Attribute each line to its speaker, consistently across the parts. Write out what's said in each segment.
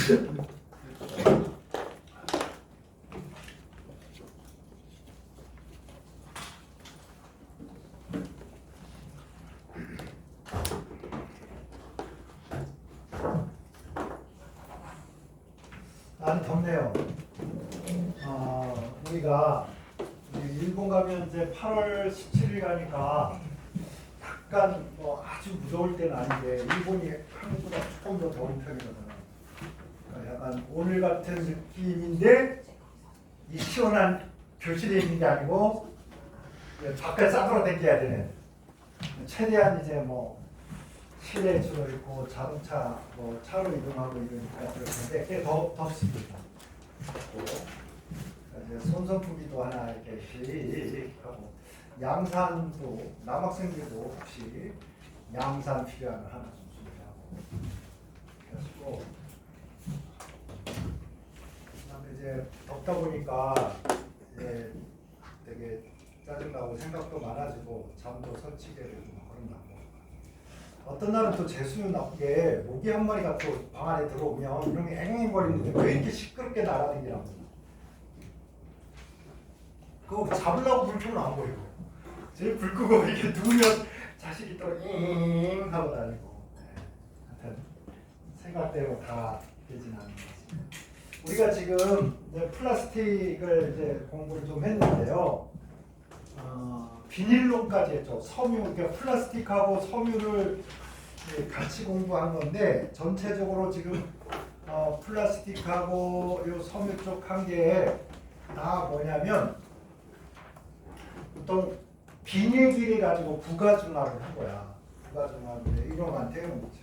Speaker 1: 많이 덥네요. 우리가 일본 가면 이제 8월 17일 가니까 약간 뭐 아주 무더울 때는 아닌데 일본이 한국보다 조금 더 더운 편이거든요. 그러니까 약간 오늘 같은 느낌인데 이 시원한 교실에 있는 게 아니고 밖에 싸돌아 다녀야 되는, 최대한 이제 뭐 실내에 주로 있고 자동차 뭐 차로 이동하고 이러니까 그럴 텐데 꽤 덥습니다. 이제 손선풍기도 하나 이렇게 씩 하고, 양산도 남학생들도 혹시 양산 필요하면 하나 좀 준비하고 그래가지고, 그다음에 이제 덥다 보니까 이제 되게 짜증나고 생각도 많아지고 잠도 설치게 되고 그런다고. 어떤 날은 또 재수는 나쁘게 모기 한 마리가 또 방 안에 들어오면 이런 게 앵앵거리는데 왜 이렇게 시끄럽게 날아다니냐고. 그거 잡으려고 불 켜면 안 보이고, 제일 불 끄고 이렇게 누우면 자식이 또 잉 하고 다니고. 하여튼 생각대로 다 되진 않는 것 같습니다. 우리가 지금 이제 플라스틱을 이제 공부를 좀 했는데요. 비닐론까지 했죠. 섬유, 그러니까 플라스틱하고 섬유를 같이 공부한 건데, 전체적으로 지금 플라스틱하고 요 섬유 쪽 한 개에 다 뭐냐면 보통 비닐끼리 가지고 부가중화를 한 거야. 부가중화인데 이놈한테 해온 거지.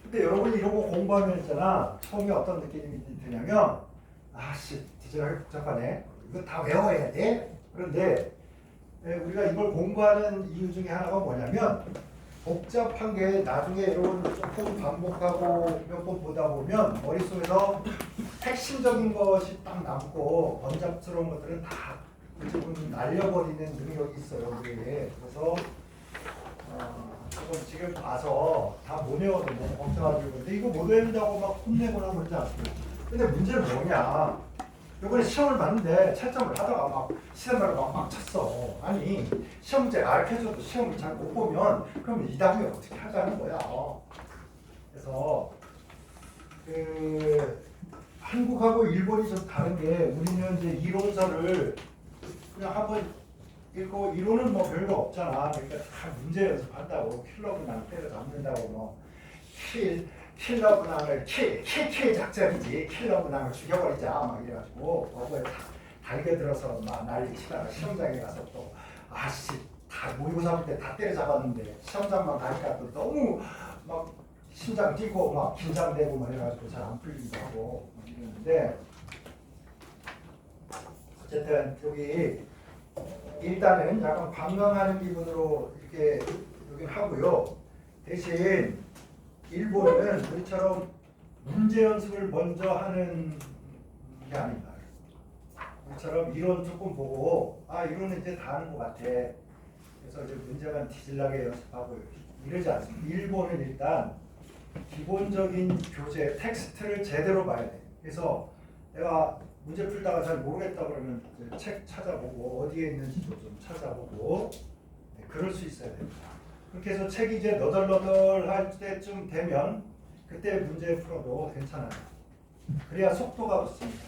Speaker 1: 근데 여러분이 이런 거 공부하면 있잖아, 처음에 어떤 느낌이 드냐면, 아씨 디지털 복잡하네, 이거 다 외워야 돼. 그런데 우리가 이걸 공부하는 이유 중에 하나가 뭐냐면, 복잡한 게 나중에 여러분 조금 반복하고 몇 번 보다 보면 머릿속에서 핵심적인 것이 딱 남고 번잡스러운 것들은 다 날려버리는 능력이 있어요, 우리에게. 그래서 지금 봐서 다 못 외워도 너무 걱정하고, 근데 이거 못 외운다고 막 혼내거나 그러지 않습니다. 근데 문제는 뭐냐, 이번에 시험을 봤는데 채점을 하다가 막 시험을 막 쳤어. 아니, 시험 문제 가르쳐줘도 시험을 잘 못 보면 그럼 이 다음에 어떻게 하자는 거야. 그래서 한국하고 일본이 좀 다른 게, 우리는 이제 이론서를 그냥 한번 읽고, 이론은 뭐 별거 없잖아. 그러니까 다 문제 연습한다고, 킬러그낭 때려잡는다고, 뭐 킬러그낭을 킬 작전이지, 킬러그낭을 죽여버리자 막 이래가지고 거기에 다 달겨들어서 막 난리 치다가 시험장에 가서 또 아씨 다 모의고사 볼 때 다 때려잡았는데 시험장만 가니까 또 너무 막 심장 뛰고 막 긴장되고 막 이래가지고 잘 안 풀리기도 하고 막 이러는데, 어쨌든 여기 일단은 약간 관광하는 기분으로 이렇게 여기 하고요. 대신 일본은 우리처럼 문제 연습을 먼저 하는 게 아닌가. 우리처럼 이론 조금 보고, 이론은 이제 다 아는 것 같아, 그래서 이제 문제만 뒤질나게 연습하고 이러지 않습니다. 일본은 일단 기본적인 교재 텍스트를 제대로 봐야 돼. 그래서 내가 문제 풀다가 잘 모르겠다 그러면 책 찾아보고 어디에 있는지도 좀 찾아보고, 그럴 수 있어야 됩니다. 그렇게 해서 책이 이제 너덜너덜할 때쯤 되면 그때 문제 풀어도 괜찮아요. 그래야 속도가 붙습니다.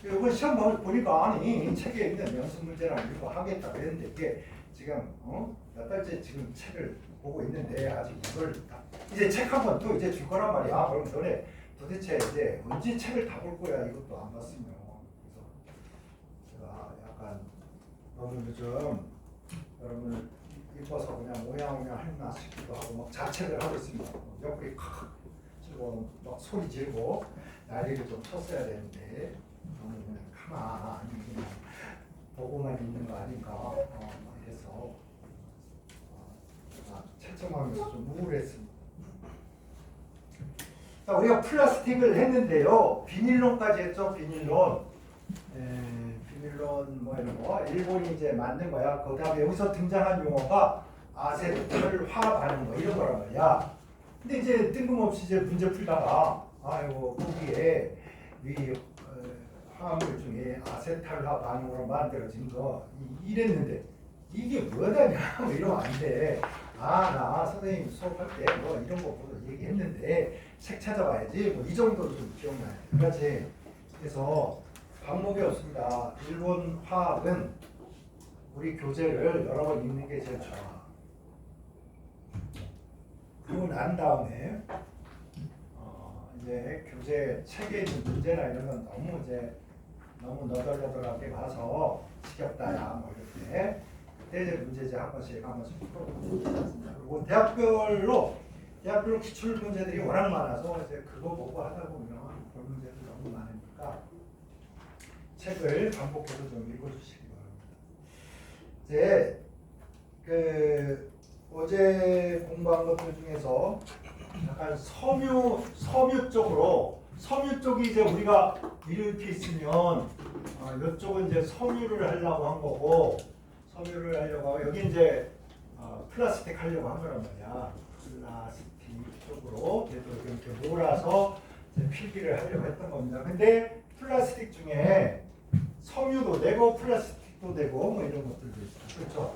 Speaker 1: 이번 시험 보니까 아니 책에 있는 연습 문제랑 이거 하겠다 그랬는데, 이게 지금 몇 달째 지금 책을 보고 있는데 아직 이걸 이제 책 한 번 또 이제 줄 거란 말이야. 그럼 너네 도대체 이제 언제 책을 다 볼 거야? 이것도 안 봤으면. 그래서 제가 약간 너무 요즘 여러분을 이뻐서 그냥 오냐오냐 했나 싶기도 하고 막 자책을 하고 있습니다. 옆구리 칵 치고 막 소리 지르고 난리를 좀 쳤어야 되는데, 너무 그냥 가만히 그냥 보고만 있는 거 아닌가 해서 채점하면서 좀 우울했습니다. 자, 우리가 플라스틱을 했는데요. 비닐론까지 했죠. 비닐론. 비닐론 뭐 이런 거 일본이 이제 만든 거야. 그 다음에 여기서 등장한 용어가 아세트를 화합하는 거 이런 거란 말이야. 근데 이제 뜬금없이 이제 문제 풀다가 아이고 거기에 이 화합물 중에 아세탈화 반응으로 만들어진 거 이랬는데 이게 뭐다냐 뭐 이러면 안 돼. 나 선생님 수업할 때 뭐 이런 거 보고 얘기했는데 책 찾아봐야지 뭐 이 정도로 좀 기억나요. 그렇지. 그래서 방법이 없습니다. 일본 화학은 우리 교재를 여러 번 읽는 게 제일 좋아. 그리고 난 다음에 이제 교재 책에 있는 문제나 이런 건 너무 너덜너덜하게 봐서 지겹다야 뭐 이럴 때 그때 이제 문제집 한 번씩 풀어보고 그리고 대학별로 기출 문제들이 워낙 많아서 이제 그거 보고 하다 보면 볼 문제도 너무 많으니까 책을 반복해서 좀 읽어주시기 바랍니다. 이제 어제 공부한 것들 중에서 약간 섬유 쪽이 이제 우리가 이렇게 있으면 이쪽은 이제 섬유를 하려고 한 거고 섬유를 하려고 하고 여기 이제 플라스틱 하려고 한 거란 말이야. 플라스틱 쪽으로 이렇게 몰아서 이제 필기를 하려고 했던 겁니다. 근데 플라스틱 중에 섬유도 되고 플라스틱도 되고 뭐 이런 것들도 있어요. 그렇죠?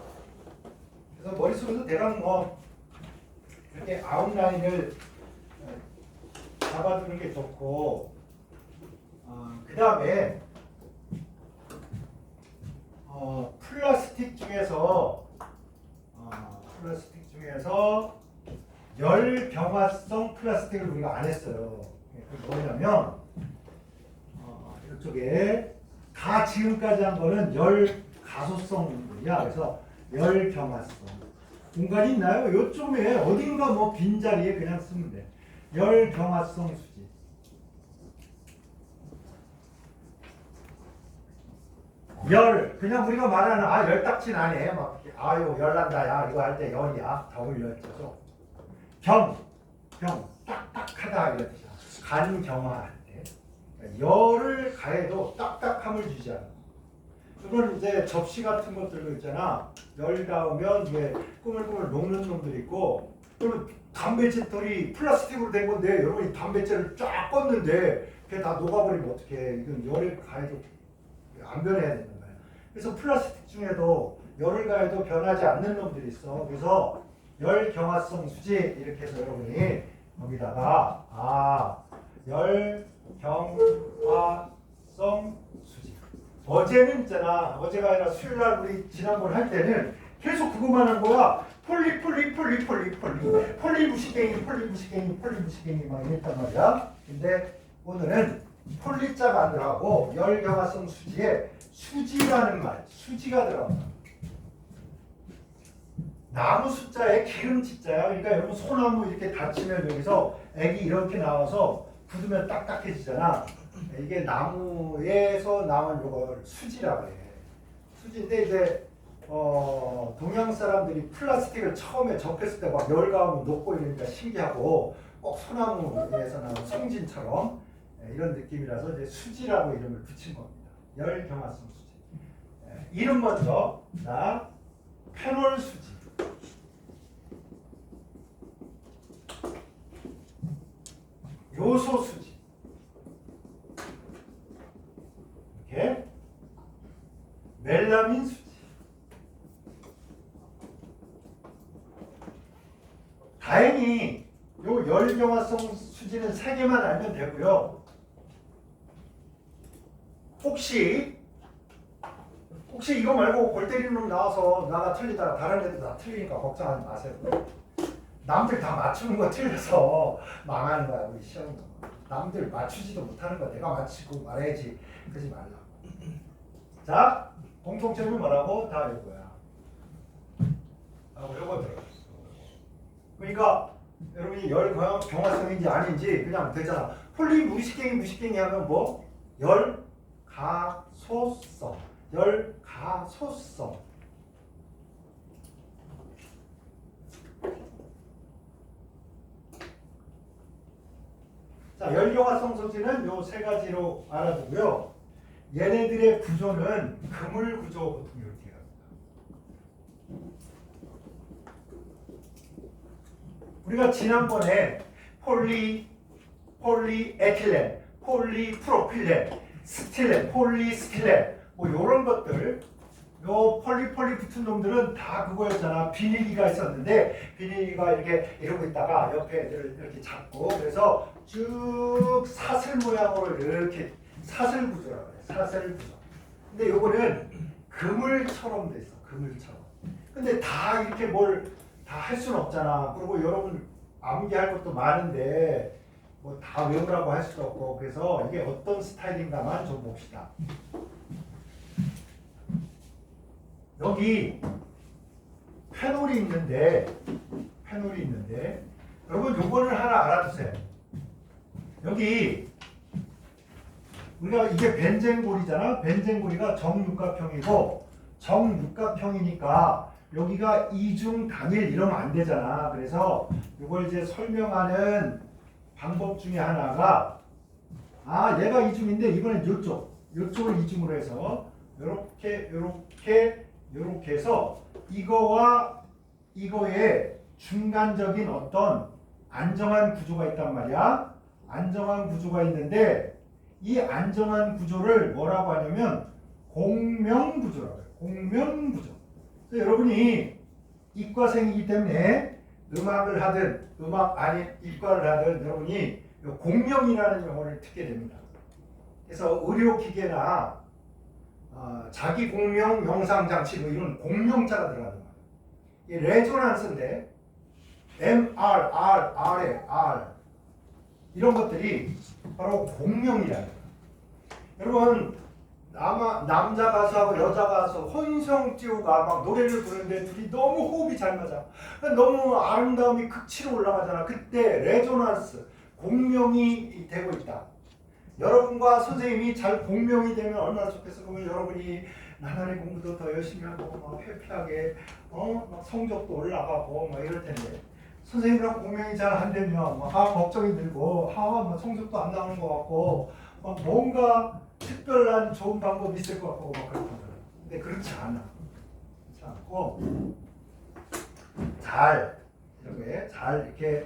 Speaker 1: 그래서 머릿속에서 대강 뭐 이렇게 아웃라인을 잡아두는 게 좋고 그 다음에 플라스틱 중에서 열병합성 플라스틱을 우리가 안 했어요. 그게 뭐냐면 이쪽에 지금까지 한 거는 열가소성이야. 그래서 열병합성 공간이 있나요? 요쪽에 어딘가 뭐 빈자리에 그냥 쓰면 돼. 열병합성 수지. 그냥 우리가 말하는 열딱지 나네. 막 아유 열난다 야 이거 할 때 열이야. 더울 열죠. 딱딱하다 이런 뜻이야. 간경화할 때 열을 가해도 딱딱함을 주지 않아. 그건 이제 접시 같은 것들도 있잖아. 열 닿으면 이게 꾸물꾸물 녹는 놈들이 있고, 그러면 담배채털이 플라스틱으로 된 건데 여러분이 담배채를 쫙 껐는데 그게 다 녹아버리면 어떡해. 이건 열을 가해도 안 변해야 되는 거야. 그래서 플라스틱 중에도 열을 가해도 변하지 않는 놈들이 있어. 그래서 열경화성 수지 이렇게 해서 여러분이 거기다가 열경화성 수지. 어제는 있잖아. 어제가 아니라 수요일날 우리 지난번 할 때는 계속 그거만 한 거야. 폴리 무식갱이 막 이랬단 말이야. 근데 오늘은 폴리자가 안 들어가고 열경화성 수지에 수지라는 말, 수지가 들어간다. 나무 숫자에 기름 지자야. 그러니까 여러분 소나무 이렇게 다치면 여기서 액이 이렇게 나와서 굳으면 딱딱해지잖아. 이게 나무에서 나온 이걸 수지라고 해. 수지인데 이제 동양 사람들이 플라스틱을 처음에 접했을 때 막 열가하면 녹고 이러니까 신기하고 꼭 소나무에서 나온 송진처럼 이런 느낌이라서 이제 수지라고 이름을 붙인 겁니다. 열경화성 수지. 이름 먼저 페놀 수지. 요소 수지. 이렇게 멜라민 수지. 다행히 요 열경화성 수지는 3개만 알면 되고요. 혹시 이거 말고 골 때리는 놈 나와서 나가 틀리다가 다른 애들 다 틀리니까 걱정하지 마세요. 남들 다 맞추는 거 틀려서 망하는 거야 우리 시험. 남들 맞추지도 못하는 거 내가 맞히고 말해야지. 그러지 말라고. 자, 공통점이 뭐라고? 다 이거야. 요거 들어갔어. 그러니까 여러분이 열경화성인지 아닌지 그냥 되잖아. 폴리 무식갱이 하면 뭐? 열가소성. 자, 열경화성 소지는 요 3가지로 알아두고요. 얘네들의 구조는 그물 구조 보통 이렇게 합니다. 우리가 지난번에 폴리 폴리에틸렌, 폴리프로필렌, 스틸렌, 폴리스틸렌 뭐 이런 것들 요 폴리 붙은 놈들은 다 그거였잖아. 비닐기가 있었는데 비닐기가 이렇게 이러고 있다가 옆에 애들을 이렇게 잡고 그래서 쭉 사슬 모양으로 이렇게 사슬 구조라고 그래. 사슬 구조. 근데 요거는 그물처럼 돼 있어. 그물처럼. 근데 다 이렇게 뭘 다 할 수는 없잖아. 그리고 여러분 암기할 것도 많은데 뭐 다 외우라고 할 수도 없고 그래서 이게 어떤 스타일인가만 좀 봅시다. 여기 페놀이 있는데 여러분 요거를 하나 알아두세요. 여기 우리가 이게 벤젠골이잖아. 벤젠골이가 정육각형이고 정육각형이니까 여기가 이중 단일 이러면 안 되잖아. 그래서 이걸 이제 설명하는 방법 중에 하나가 얘가 이중인데 이번엔 요쪽을 이중으로 해서 요렇게 해서 이거와 이거의 중간적인 어떤 안정한 구조가 있단 말이야. 안정한 구조가 있는데 이 안정한 구조를 뭐라고 하냐면 공명구조라고 해요. 공명구조. 그래서 여러분이 이과생이기 때문에 음악을 하든 음악 아닌 이과를 하든 여러분이 공명이라는 용어를 듣게 됩니다. 그래서 의료기계나 자기 공명 영상장치 뭐 이런 공명자가 들어가는 거예요. 이 레조넌스인데 MR, R에 R 이런 것들이 바로 공명이라는 거예요. 여러분 남자 가수하고 여자 가수 혼성듀오가 막 노래를 부르는데 둘이 너무 호흡이 잘 맞아. 너무 아름다움이 극치로 올라가잖아. 그때 레조넌스 공명이 되고 있다. 여러분과 선생님이 잘 공명이 되면 얼마나 좋겠어. 그러면 여러분이 나날이 공부도 더 열심히 하고 막 회피하게 막 성적도 올라가고 막 이럴 텐데 선생님이랑 공명이 잘 안 되면 막 걱정이 들고 막 성적도 안 나오는 것 같고 막 뭔가 특별한 좋은 방법이 있을 것 같고 막 그렇거든. 근데 그렇지 않아. 그렇지 않고 잘 이렇게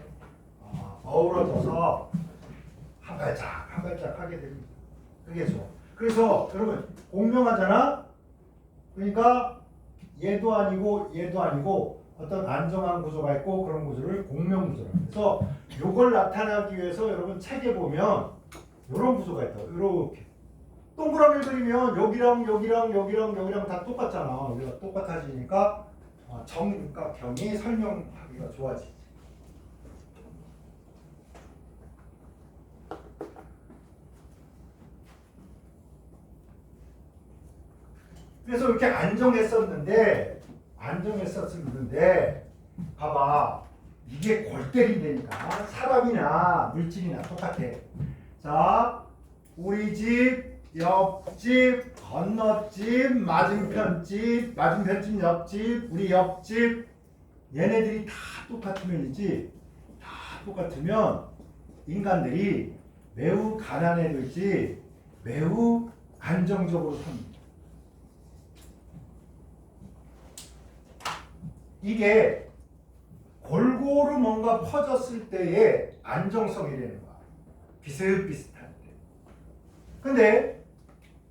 Speaker 1: 어우러져서 한 발짝 하게 됩니다. 그게 좋아. 그래서 여러분 공명하잖아. 그러니까 얘도 아니고 어떤 안정한 구조가 있고 그런 구조를 공명구조라고. 그래서 요걸 나타나기 위해서 여러분 책에 보면 이런 구조가 있다. 이렇게 동그라미를 그리면 여기랑 다 똑같잖아. 우리가 똑같아지니까 정육각형이 설명하기가 좋아지지. 그래서 이렇게 안정했었는데 봐봐 이게 골 때린다니까. 사람이나 물질이나 똑같아. 자 우리 집 옆집 건너집 맞은편집 옆집 우리 옆집 얘네들이 다 똑같으면이지. 다 똑같으면 인간들이 매우 가난해질지 매우 안정적으로 삽니다. 이게 골고루 뭔가 퍼졌을 때의 안정성이 되는 거야. 비슷비슷할 때. 근데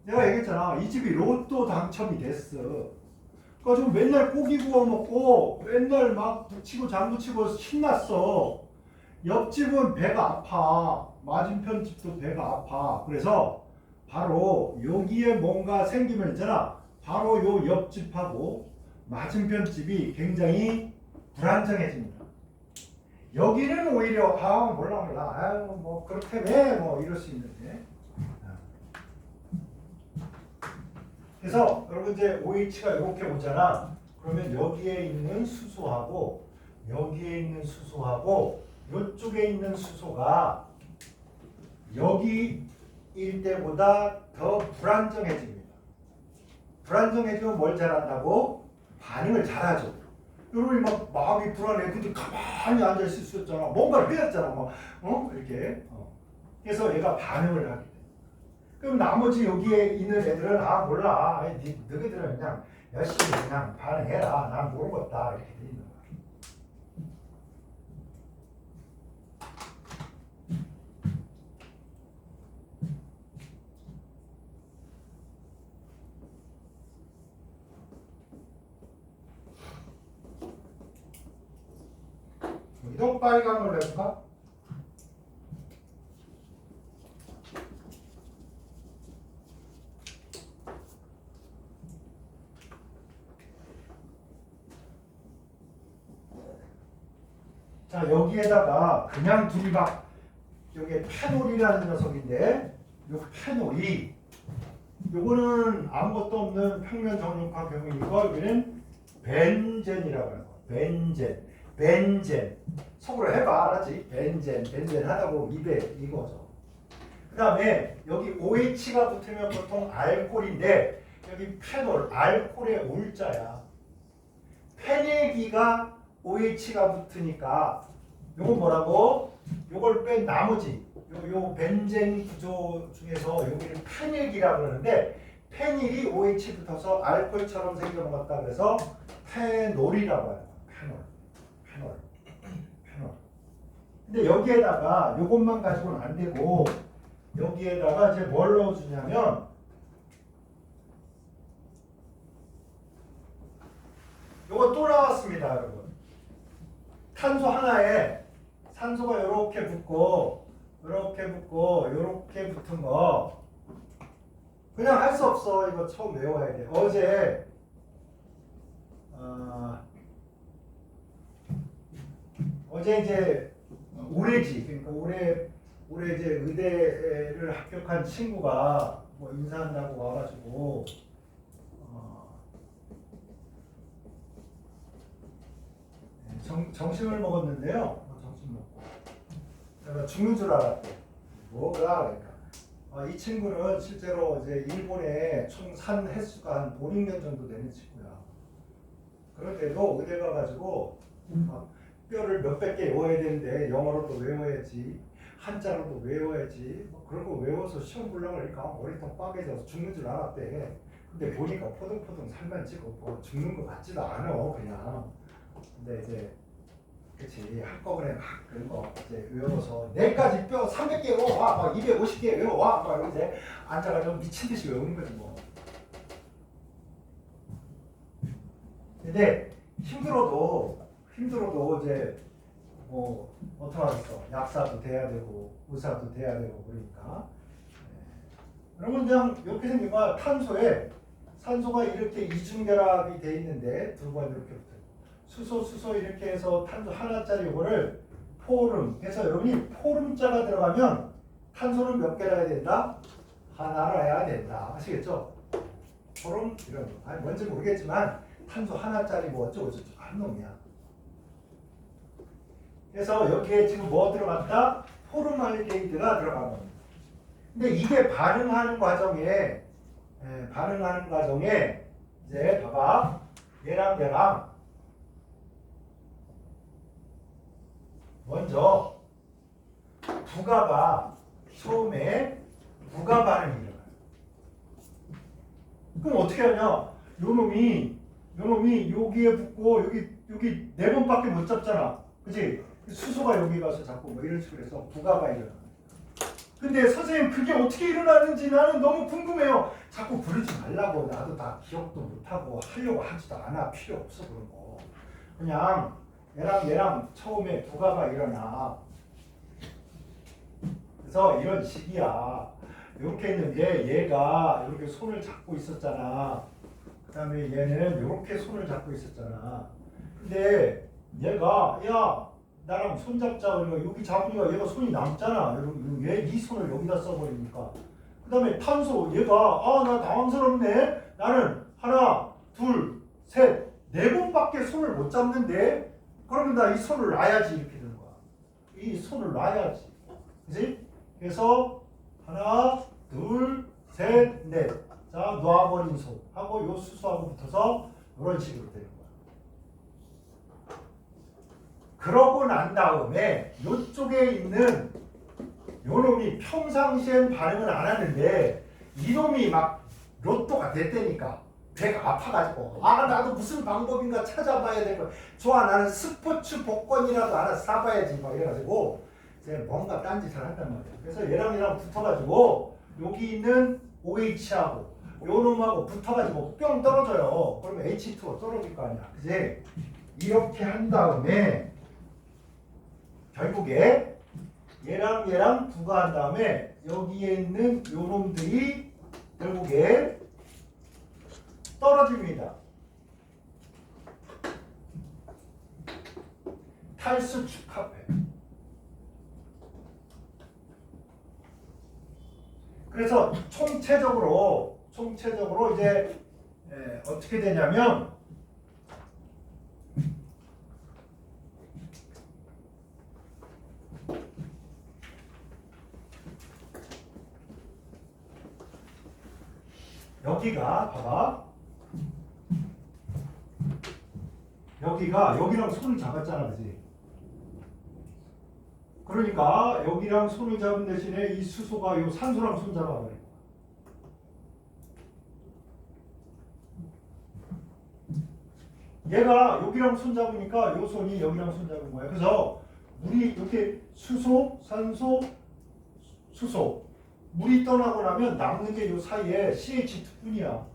Speaker 1: 내가 얘기했잖아. 이 집이 로또 당첨이 됐어. 그래가지고 맨날 고기 구워 먹고 맨날 막 붙이고 장구치고 신났어. 옆집은 배가 아파. 맞은편 집도 배가 아파. 그래서 바로 여기에 뭔가 생기면 있잖아. 바로 요 옆집하고 맞은편 집이 굉장히 불안정해집니다. 여기는 오히려 몰라 뭐 그렇다며 뭐 이럴 수 있는데. 그래서 여러분 이제 OH가 이렇게 오잖아. 그러면 여기에 있는 수소하고 여기에 있는 수소하고 이쪽에 있는 수소가 여기일 때보다 더 불안정해집니다. 불안정해지면 뭘 잘한다고? 반응을 잘하죠. 여러분이 막 마음이 불안해. 근데 가만히 앉아 있을 수 없잖아. 뭔가를 해야잖아. 이렇게. 그래서 얘가 반응을 하게 돼. 그럼 나머지 여기에 있는 애들은 몰라. 너희들은 그냥 열심히 그냥 반응해라. 난 모르겠다. 이렇게 돼 있는 거야. 요 빨간 걸 해볼까? 자, 여기에다가 그냥 둘이박 여기에 페놀이라는 녀석인데 요 페놀이 요거는 아무것도 없는 평면 정육화 경이고 여기는 벤젠이라고 하는 거야. 벤젠 속으로 해봐 알았지? 벤젠 하다고 입에 이거죠. 그 다음에 여기 OH가 붙으면 보통 알코올인데 여기 페놀 알코올의 올자야. 페닐기가 OH가 붙으니까 요건 뭐라고? 요걸 뺀 나머지 요 벤젠 구조 중에서 여기는 페닐기라고 그러는데 페닐이 OH 붙어서 알코올처럼 생겨먹었다 그래서 페놀이라고 해요. 페놀. 근데 여기에다가 요것만 가지고는 안 되고 여기에다가 이제 뭘 넣어주냐면 요거 또 나왔습니다, 여러분. 탄소 하나에 산소가 이렇게 붙고 이렇게 붙은 거 그냥 할 수 없어. 이거 처음 외워야 돼. 어제 이제 올해지 그러니까 올해 이제 의대를 합격한 친구가 뭐 인사한다고 와가지고 점심을 먹었는데요. 점심 먹고 제가 죽는 줄 알았대. 뭐가 그러니까 이 친구는 실제로 이제 일본에 총 산 횟수가 한 5, 6년 정도 되는 친구야. 그런데도 의대 가가지고 뼈를 몇백 개 외워야 되는데 영어로도 외워야지 한자로도 외워야지 뭐 그런 거 외워서 시험 보려고 하니까 머리통 빠개져서 죽는 줄 알았대. 근데 보니까 포동포동 살만 찌고 뭐 죽는 거 같지도 않아 그냥. 근데 이제 그치 한꺼번에 막 그런 거 이제 외워서 내까지 뼈 300개 외워와 막 250개 외워와 막 이제 앉아가지고 미친 듯이 외우는 거지 뭐. 근데 힘들어도 이제 뭐 어떡하겠어. 약사도 돼야 되고 의사도 돼야 되고 그러니까. 그러면 그냥 이렇게 생긴 거야. 탄소에 산소가 이렇게 이중결합이 돼 있는데 두 번 이렇게 붙어요. 수소 이렇게 해서 탄소 하나짜리 이거를 포름 해서 여러분이 포름자가 들어가면 탄소는 몇 개라 해야 된다? 하나라 해야 된다. 아시겠죠? 포름 이런 거. 아니 뭔지 모르겠지만 탄소 하나짜리 뭐 어쩌고 한 놈이야. 그래서 여기에 지금 뭐 들어갔다? 포름알데히드가 들어간 겁니다. 근데 이게 반응하는 과정에 이제 봐봐. 얘랑 먼저 처음에 부가 반응이 일어나요. 그럼 어떻게 하냐? 요 놈이 여기에 붙고 여기 4번밖에 못 잡잖아. 그치? 수소가 여기 가서 자꾸 뭐 이런 식으로 해서 부가가 일어나. 근데 선생님 그게 어떻게 일어나는지 나는 너무 궁금해요. 자꾸 부르지 말라고. 나도 다 기억도 못하고 하려고 하지도 않아. 필요 없어 그런 거. 그냥 얘랑 처음에 부가가 일어나. 그래서 이런 식이야. 이렇게 있는데 얘가 이렇게 손을 잡고 있었잖아. 그 다음에 얘는 이렇게 손을 잡고 있었잖아. 근데 얘가 야 나랑 손 잡자 그러면 여기 잡으니까 얘가 손이 남잖아. 왜 네 손을 여기다 써버리니까. 그 다음에 탄소 얘가 나 당황스럽네. 나는 하나 둘 셋 4번밖에 손을 못 잡는데 그러면 나 이 손을 놔야지 이렇게 되는 거야. 이 손을 놔야지. 그치? 그래서 하나 둘 셋 넷. 자 놔버린 손 하고 요 수소하고 붙어서 이런 식으로 되는 거야. 그러고 난 다음에 이쪽에 있는 요놈이 평상시엔 반응을 안 하는데 이놈이 막 로또가 됐다니까 배가 아파가지고 나도 무슨 방법인가 찾아봐야 될 거야. 좋아 나는 스포츠 복권이라도 하나 사봐야지 막 이래가지고 이제 뭔가 딴짓을 한단 말이야. 그래서 얘랑 붙어가지고 여기 있는 OH하고 요놈하고 붙어가지고 뿅 떨어져요. 그러면 H2O 떨어질 거 아니야. 그지? 이렇게 한 다음에 결국에 얘랑 얘랑 부가한 다음에 여기에 있는 요놈들이 결국에 떨어집니다. 탈수 축합해. 그래서 총체적으로 이제 어떻게 되냐면 여기가 봐봐. 여기랑 손을 잡았잖아, 그지? 그러니까 여기랑 손을 잡은 대신에 이 수소가 요 산소랑 손 잡아버려. 얘가 여기랑 손 잡으니까 요 손이 여기랑 손 잡은 거야. 그래서 물이 이렇게 수소, 산소, 수소 물이 떠나고 나면 남는 게 요 사이에 CH2뿐이야.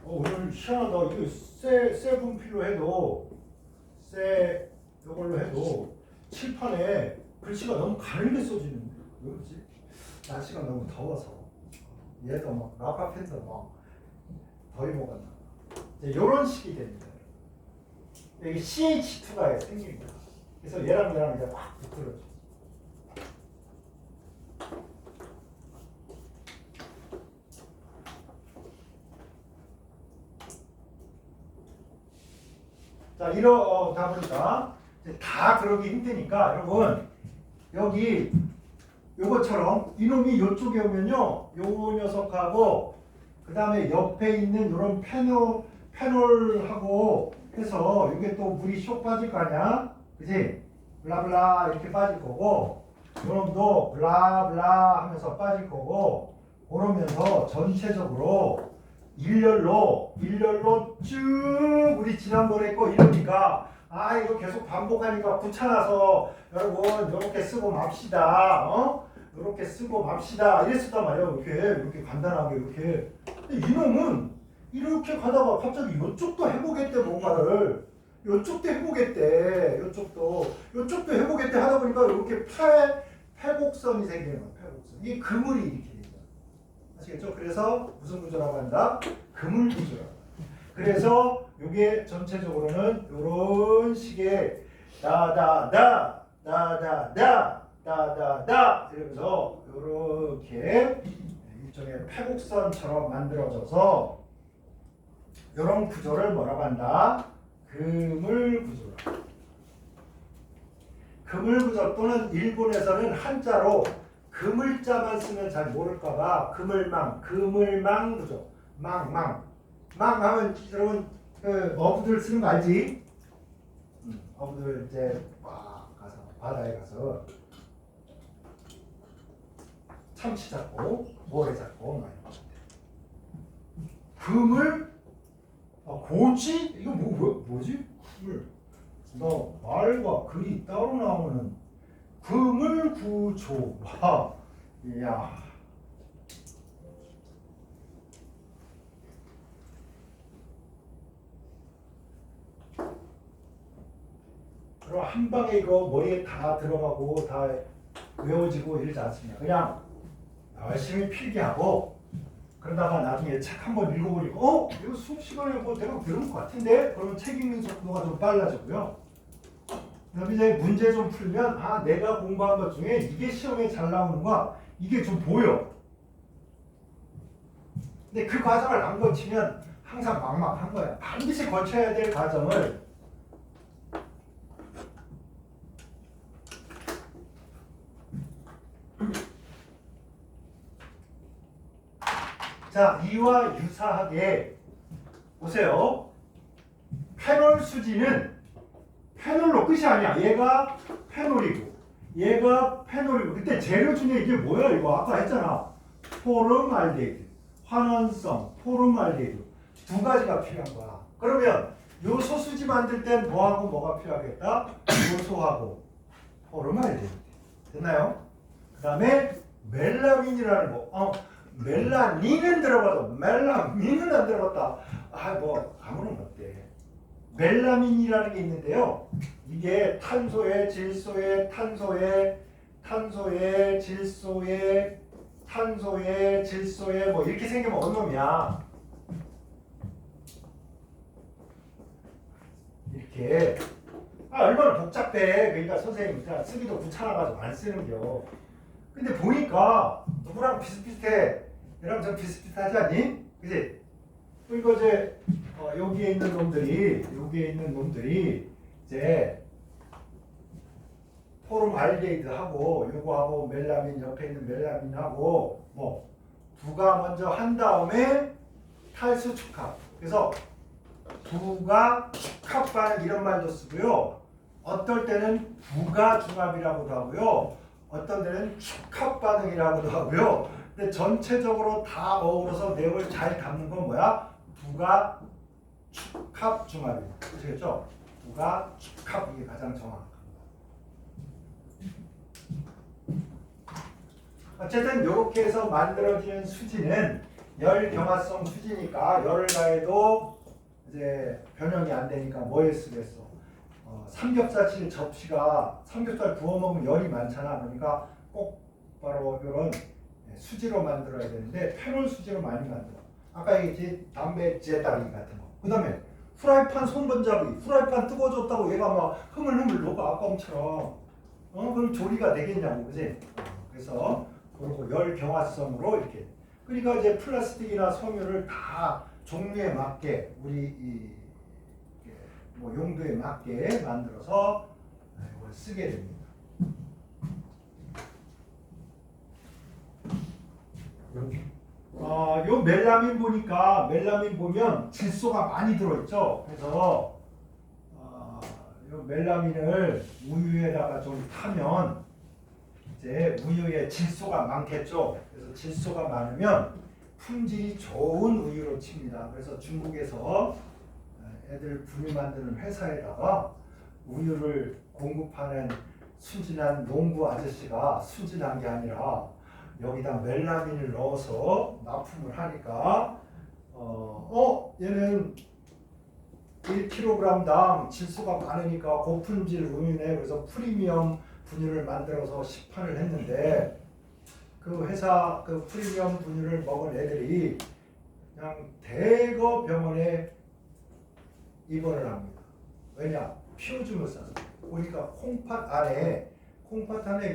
Speaker 1: 오늘 희한하다. 이거 세 분필로 해도 이걸로 해도 칠판에 글씨가 너무 가늘게 써지는데 왜 그러지? 날씨가 너무 더워서 얘도 막 라파펜도 막 더위 먹었나. 이런 식이 됩니다. 여기 CH2가 생깁니다. 그래서 얘랑 이제 막 붙들어져. 자, 이러다 보니까 다 그러기 힘드니까 여러분 여기 요것처럼 이놈이 요쪽에 오면요 요 녀석하고 그 다음에 옆에 있는 요런 페놀하고 해서 이게 또 물이 쇽 빠질 거 아니야, 그지? 블라블라 이렇게 빠질 거고 요놈도 블라블라 하면서 빠질 거고 그러면서 전체적으로 일렬로 쭉 우리 지난번에 했고 이러니까 이거 계속 반복하니까 귀찮아서 여러분 이렇게 쓰고 맙시다. 이렇게 쓰고 맙시다 이랬었단 말이에요. 이렇게 간단하게 이렇게. 근데 이놈은 이렇게 가다가 갑자기 이쪽도 해보겠대. 뭔가를 이쪽도 해보겠대. 이쪽도 해보겠대 하다 보니까 이렇게 패곡선이 생기는 거예요. 패곡선. 이게 그물이 이렇게 아시겠죠? 그래서 무슨 구조라고 한다? 그물 구조라고. 그래서 이게 전체적으로는 이런 식의 다다다 이러면서 이렇게 일종의 패곡선처럼 만들어져서 이런 구조를 뭐라고 한다? 그물 구조라고. 그물 구조 또는 일본에서는 한자로 그물자만 쓰면 잘 모를까봐 그물망 구조. 망 하면 여러분 그 어부들 쓰는 거 알지? 어부들 이제 막 가서 바다에 가서 참치 잡고 모래 잡고 막 이런. 그물? 고지? 이거 뭐지? 그물. 너 말과 글이 따로 나오는 그물 구조. 이야. 그럼 한 방에 이거 머리에 다 들어가고 다 외워지고 이러지 않습니다. 그냥 열심히 필기하고 그러다가 나중에 책 한번 읽어보니까 이거 수업 시간에 뭐 내가 배운 것 같은데? 그러면 책 읽는 속도가 좀 빨라지고요. 그다음에 이제 문제 좀 풀면 내가 공부한 것 중에 이게 시험에 잘 나오는 거야. 이게 좀 보여. 근데 그 과정을 안 거치면 항상 막막한 거야. 반드시 거쳐야 될 과정을 자, 이와 유사하게 보세요. 페놀 수지는 페놀로 끝이 아니야. 얘가 페놀이고 얘가 페놀이고. 그때 재료 중에 이게 뭐야? 이거 아까 했잖아. 포름알데히드, 환원성, 포름알데히드 두 가지가 필요한 거야. 그러면 요 소수지 만들 땐 뭐하고 뭐가 필요하겠다? 요소하고 포름알데히드. 됐나요? 다음에 멜라민이라는 거. 멜라닌은 들어가도 멜라민은 안 들어갔다. 뭐 아무런 없대. 멜라민이라는 게 있는데요. 이게 탄소에 질소에 탄소에 질소에 뭐 이렇게 생기면 어느 놈이야? 이렇게. 얼마나 복잡해. 그러니까 선생님 그냥 쓰기도 귀찮아가지고 안 쓰는겨. 근데 보니까 누구랑 비슷비슷해. 얘랑 좀 비슷비슷하지 않니? 그지? 그리고 이제 여기에 있는 놈들이 이제 포름알데히드하고 요거하고 멜라민 옆에 있는 멜라민하고 뭐 부가 먼저 한 다음에 탈수 축합. 그래서 부가 축합 반응 이런 말도 쓰고요. 어떨 때는 부가 중합이라고도 하고요. 어떤 데는 축합 반응이라고도 하고요. 근데 전체적으로 다 어우러서 내용을 잘 담는 건 뭐야? 부가 축합 중합이에요. 아시겠죠? 부가 축합 이게 가장 정확합니다. 어쨌든 이렇게 해서 만들어지는 수지는 열경화성 수지니까 열을 가해도 이제 변형이 안 되니까 뭐에 쓰겠어? 삼겹살집 접시가 삼겹살 구워 먹으면 열이 많잖아. 그러니까 꼭 바로 이런 수지로 만들어야 되는데 페놀 수지로 많이 만들어. 아까 얘기했지 담배재다리 같은 거. 그 다음에 프라이팬 손번잡이. 프라이팬 뜨거워졌다고 얘가 막 흐물흐물 녹아 아까움처럼. 그럼 조리가 되겠냐고, 그지? 그래서 그리고 열 경화성으로 이렇게. 그러니까 이제 플라스틱이나 섬유를 다 종류에 맞게 우리 뭐 용도에 맞게 만들어서 이걸 쓰게 됩니다. 요 멜라민 보면 질소가 많이 들어있죠. 그래서 요 멜라민을 우유에다가 좀 타면 이제 우유에 질소가 많겠죠. 그래서 질소가 많으면 품질이 좋은 우유로 칩니다. 그래서 중국에서 애들 분유 만드는 회사에다가 우유를 공급하는 순진한 농부 아저씨가 순진한 게 아니라 여기다 멜라민을 넣어서 납품을 하니까 얘는 1kg당 질소가 많으니까 고품질 우유네. 그래서 프리미엄 분유를 만들어서 시판을 했는데 그 회사 그 프리미엄 분유를 먹은 애들이 그냥 대거 병원에 입원을 합니다. 왜냐? 피오줌을 싸서. 보니까 콩팥 안에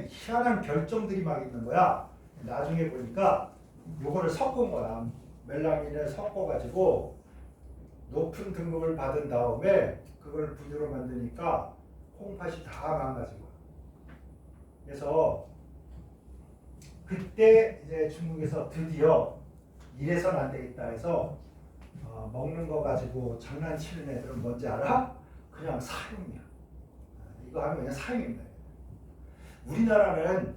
Speaker 1: 희한한 결정들이 막 있는 거야. 나중에 보니까 요거를 섞은 거야. 멜라민을 섞어가지고 높은 등급을 받은 다음에 그걸 분유로 만드니까 콩팥이 다 망가진 거야. 그래서 그때 이제 중국에서 드디어 이래선 안 되겠다 해서 먹는 거 가지고 장난치는 애들은 뭔지 알아? 그냥 사형이야. 이거 하면 그냥 사형입니다. 우리나라는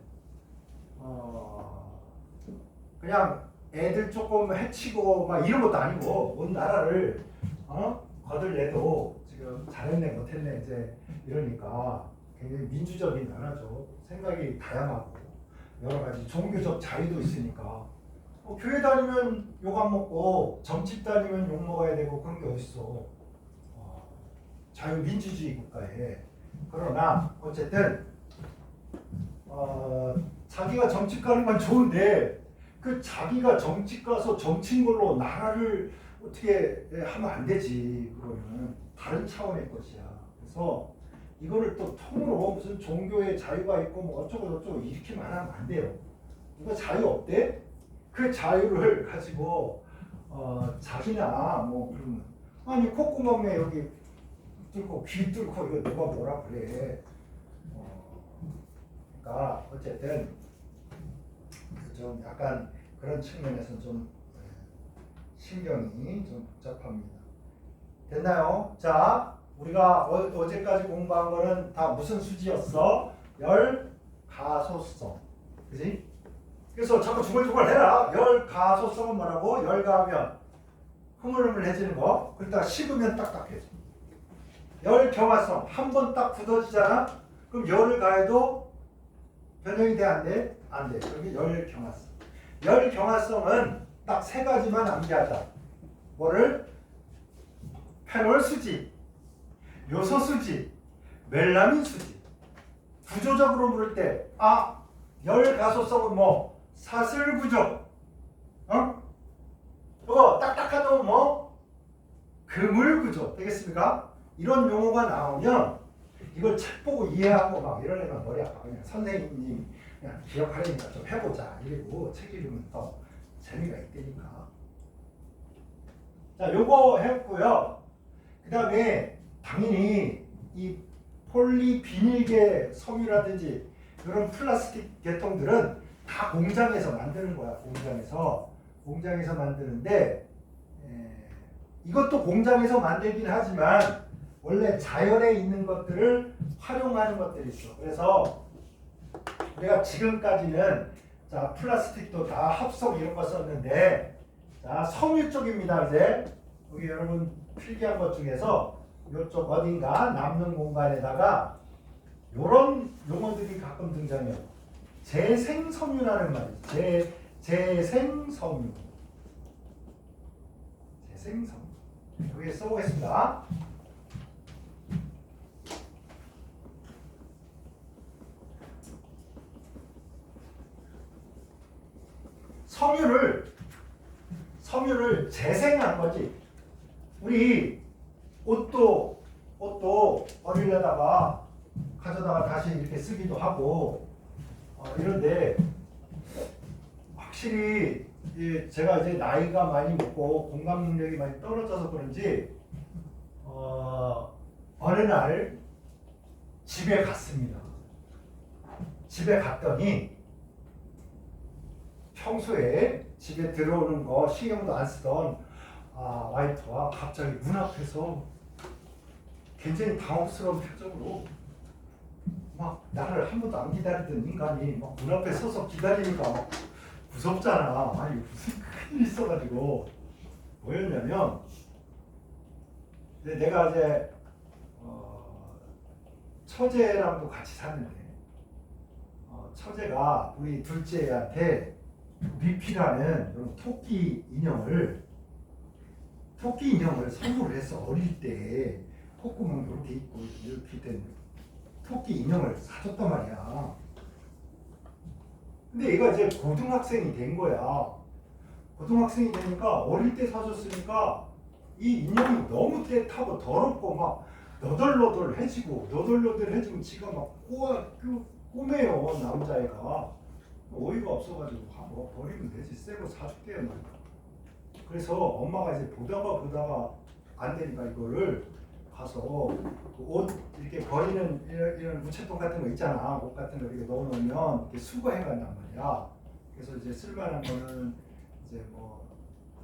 Speaker 1: 그냥 애들 조금 해치고 막 이런 것도 아니고 온 나라를 거들내도 지금 잘했네 못했네 이제 이러니까 굉장히 민주적인 나라죠. 생각이 다양하고 여러 가지 종교적 자유도 있으니까 교회 다니면 욕 안 먹고 점집 다니면 욕 먹어야 되고 그런 게 어딨어. 자유민주주의 국가에. 그러나 어쨌든 자기가 점집 가는 건 좋은데 그 자기가 점집 가서 점친 걸로 나라를 어떻게 하면 안 되지. 그러면 다른 차원의 것이야. 그래서 이거를 또 통으로 무슨 종교의 자유가 있고 뭐 어쩌고 저쩌고 이렇게 말하면 안 돼요. 누가 자유 없대? 그 자유를 가지고 자기나 뭐 그러면 아니 콧구멍에 여기 뚫고 귀 뚫고 이거 누가 뭐라 그래. 그러니까 어쨌든 좀 약간 그런 측면에서 좀 신경이 좀 복잡합니다. 됐나요? 자, 우리가 어제까지 공부한 거는 다 무슨 수지였어? 열 가소성. 그지? 그래서 자꾸 중얼중얼 해라. 열 가소성은 뭐라고? 열 가하면 흐물흐물해지는 거. 그러다가 식으면 딱딱해져. 열 경화성 한 번 딱 굳어지잖아. 그럼 열을 가해도 변형이 돼 안 돼? 안 돼. 여기 열경화성. 열경화성은 딱 세 가지만 암기하자. 뭐를? 페놀 수지, 요소 수지, 멜라민 수지. 구조적으로 물을 때, 열가소성은 뭐? 사슬 구조. 이거 딱딱한 놈은 뭐? 그물 구조. 되겠습니까? 이런 용어가 나오면 이걸 책 보고 이해하고 막 이러려면 머리 아파. 그냥 선생님 그냥 기억하려니까 좀 해보자. 이러고 책 읽으면 더 재미가 있다니까. 자, 요거 했고요. 그 다음에 당연히 이 폴리비닐계 섬유라든지 이런 플라스틱 계통들은 다 공장에서 만드는 거야. 공장에서 만드는데 이것도 공장에서 만들긴 하지만 원래 자연에 있는 것들을 활용하는 것들이 있어. 그래서 우리가 지금까지는 자 플라스틱도 다 합성 이런 거 썼는데 자 섬유 쪽입니다. 이제 여기 여러분 필기한 것 중에서 이쪽 어딘가 남는 공간에다가 이런 용어들이 가끔 등장해요. 재생섬유라는 말이죠. 재생섬유. 여기 써보겠습니다. 섬유를 재생한 거지. 우리 옷도 버리려다가 가져다가 다시 이렇게 쓰기도 하고 이런데 확실히 제가 이제 나이가 많이 먹고 공감 능력이 많이 떨어져서 그런지 어느 날 집에 갔습니다. 집에 갔더니 평소에 집에 들어오는 거 신경도 안 쓰던 와이프가 갑자기 문 앞에서 굉장히 당혹스러운 표정으로 막 나를 한 번도 안 기다리던 인간이 막 문 앞에 서서 기다리니까 막 무섭잖아. 아니 무슨 큰일이 있어가지고 뭐였냐면 내가 이제 처제랑도 같이 사는데 처제가 우리 둘째한테 미피라는 토끼 인형을 선물을 했어. 어릴 때 콧구멍 이렇게 있고 이렇게 된 토끼 인형을 사줬단 말이야. 근데 얘가 이제 고등학생이 된 거야. 고등학생이 되니까 어릴 때 사줬으니까 이 인형이 너무 때타고 더럽고 막 너덜너덜해지고 지가 막 꼬매요. 남자애가 어이가 없어가지고 버리면 되지. 새거 사줄게요. 그래서 엄마가 이제 보다가 안 되니까 이거를 가서 옷 이렇게 버리는 이런 우체통 같은 거 있잖아. 옷 같은 거 이렇게 넣어놓으면 이렇게 수거해 간단 말이야. 그래서 이제 쓸만한 거는 이제 뭐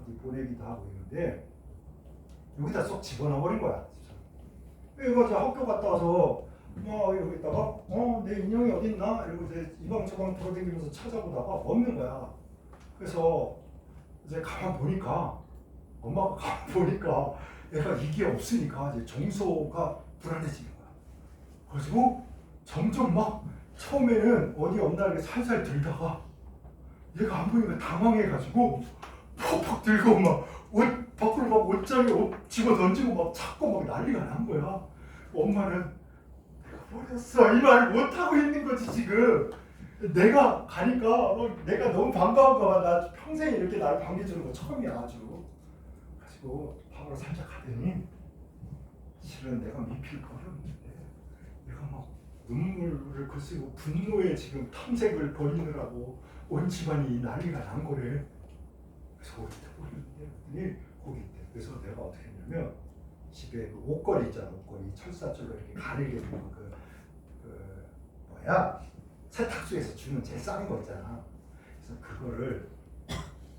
Speaker 1: 어디 보내기도 하고 이런데 여기다 쏙 집어넣어 버린 거야. 이거 이제 학교 갔다 와서 여기다가 내 인형이 어디 있나? 이러고 이제 이방저방 돌아다니면서 찾아보다가 없는 거야. 그래서 이제 엄마가 가만 보니까 얘가 이게 없으니까 이제 정서가 불안해지는 거야. 그래가지고 점점 막 처음에는 어디 없나 이렇게 살살 들다가 얘가 안 보니까 당황해가지고 퍽퍽 들고 막 옷 밖으로 막 옷장에 옷 집어 던지고 막 찾고 막 난리가 난 거야. 엄마는 내가 버렸어 이 말을 못하고 있는 거지 지금. 내가 가니까 내가 너무 반가운가 봐. 나 평생 이렇게 나를 반겨주는 거 처음이야 아주. 그래가지고 방으로 살짝 가더니 실은 내가 미필 버렸는데 내가 막 눈물을 글쓰고 분노에 지금 탐색을 벌이느라고 온 집안이 난리가 난 거래. 그래서 어디다 버렸는데 거기 있대. 그래서 내가 어떻게 했냐면 집에 그 옷걸이 있잖아. 옷걸이 철사줄로 이렇게 가리게 되는 세탁소에서 주는 제일 싼 거 있잖아. 그래서 그거를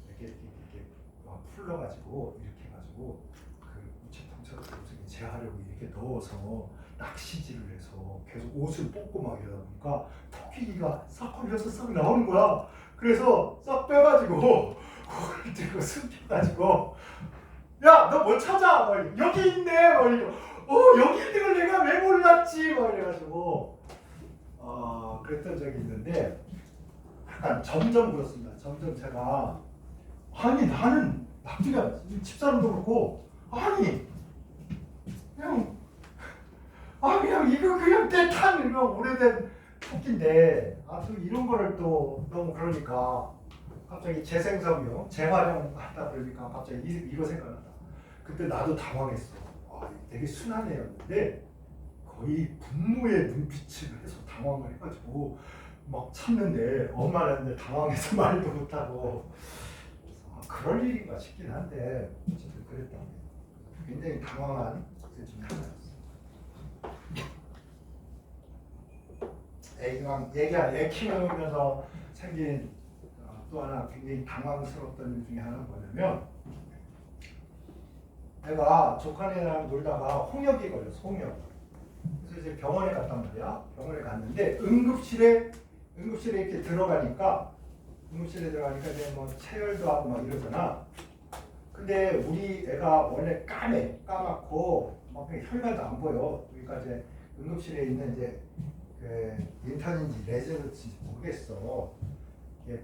Speaker 1: 이렇게 풀러가지고 이렇게 해가지고 그 우체통처럼 재하려고 이렇게 넣어서 낚시질을 해서 계속 옷을 뽑고 막 이러다 보니까 토끼가 싹 걸려서 싹 나오는 거야. 그래서 싹 빼가지고 그걸 들고 숨겨가지고 야 너 뭐 찾아? 여기 있네. 여기 있는 걸 내가 왜 몰랐지? 이래가지고 그랬던 적이 있는데 약간 점점 그렇습니다. 점점 제가 아니 나는 나중에 집사람도 그렇고 아니 그냥 그냥 이거 그냥 때탄 이런 오래된 토끼인데 또 이런 거를 또 너무 그러니까 갑자기 재생성용 재활용하다 그러니까 갑자기 이거 생각난다. 그때 나도 당황했어. 되게 순한 애였는데 거의 분노의 눈빛을 해서 당황을 해가지고 막 참는데 엄마는 당황해서 말도 못하고 그럴 일인가 싶긴 한데 어쨌든 그랬다. 굉장히 당황한 그 중에 하나였어. 애 키우면서 생긴 또 하나 굉장히 당황스러웠던 일 중에 하나는 뭐냐면 내가 조카네랑 놀다가 홍역이 걸렸어. 홍역. 그래서 이제 병원에 갔단 말이야. 병원에 갔는데 응급실에 이렇게 들어가니까 이제 뭐 체열도 하고 막 이러잖아. 근데 우리 애가 원래 까맣고 막 혈관도 안 보여. 그러니까 이제 응급실에 있는 이제 그 인턴인지 레지던트인지 모르겠어.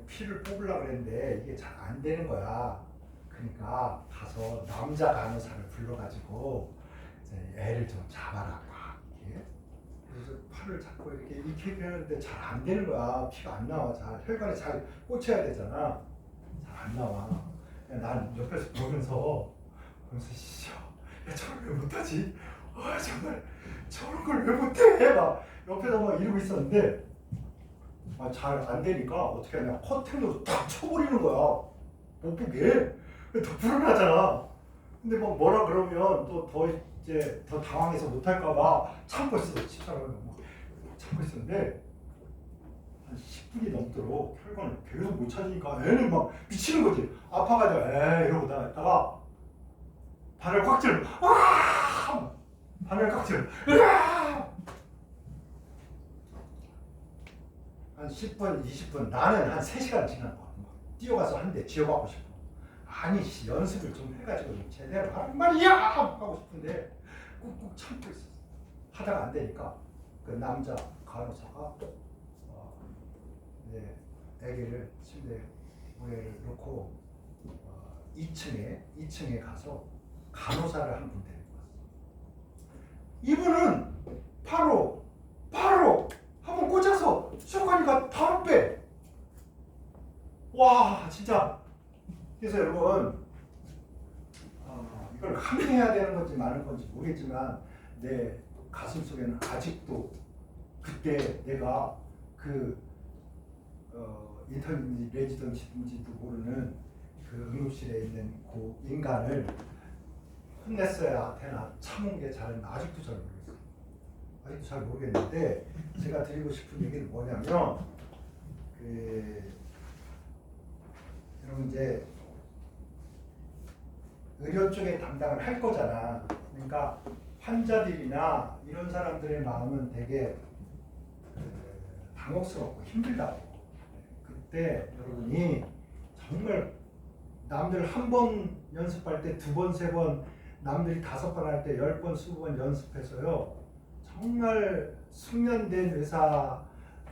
Speaker 1: 피를 뽑으려고 그랬는데 이게 잘 안 되는 거야. 그러니까 가서 남자 간호사를 불러가지고 애를 좀 잡아라. 이렇게. 그래서 팔을 잡고 이렇게 하는데 잘 안 되는 거야. 피가 안 나와. 잘 혈관에 잘 꽂혀야 되잖아. 잘 안 나와. 난 옆에서 보면서 저걸 왜 못하지? 정말 저런 걸 왜 못해? 막 옆에서 막 이러고 있었는데 잘 안 되니까 어떻게 하냐 커튼으로 딱 쳐버리는 거야. 못 보게. 더 불안하잖아. 근데 막 뭐라 그러면 또 더 당황해서 못할까봐 참고 있어. 집사람은 참고 있었는데 한 10분이 넘도록 혈관을 계속 못 찾으니까 애는 막 미치는 거지. 아파가지고 이러고 다녔다가 바늘 꽉 찔러. 바늘 꽉 찔러. 한 10분, 20분, 나는 한 3시간 지난 거야. 뛰어가서 한 대 쥐어받고 싶어. 아니, 연습을 좀 해가지고 제대로 하란 말이야! 하고 싶은데 꾹꾹 참고 있었어. 하다가 안 되니까 그 남자 간호사가 아기를 침대에 무게를 놓고 2층에 가서 간호사를 한 분 데리고 왔어. 이분은 바로 한번 꽂아서 쑥하니까 바로 빼. 와 진짜. 그래서 여러분 이걸 항의해야 되는 건지 마는 건지 모르겠지만 내 가슴 속에는 아직도 그때 내가 그 인턴인지 레지던트인지도 모르는 그 응급실에 있는 그 인간을 혼냈어야 되나 참은 게 아직도 잘 모르겠어요. 아직도 잘 모르겠는데 제가 드리고 싶은 얘기는 뭐냐면 여러분 이제 의료 쪽에 담당을 할 거잖아. 그러니까 환자들이나 이런 사람들의 마음은 되게 당혹스럽고 힘들다고. 그때 여러분이 정말 남들 한 번 연습할 때 2번, 3번, 남들이 5번 할 때 10번, 20번 연습해서요. 정말 숙련된 의사,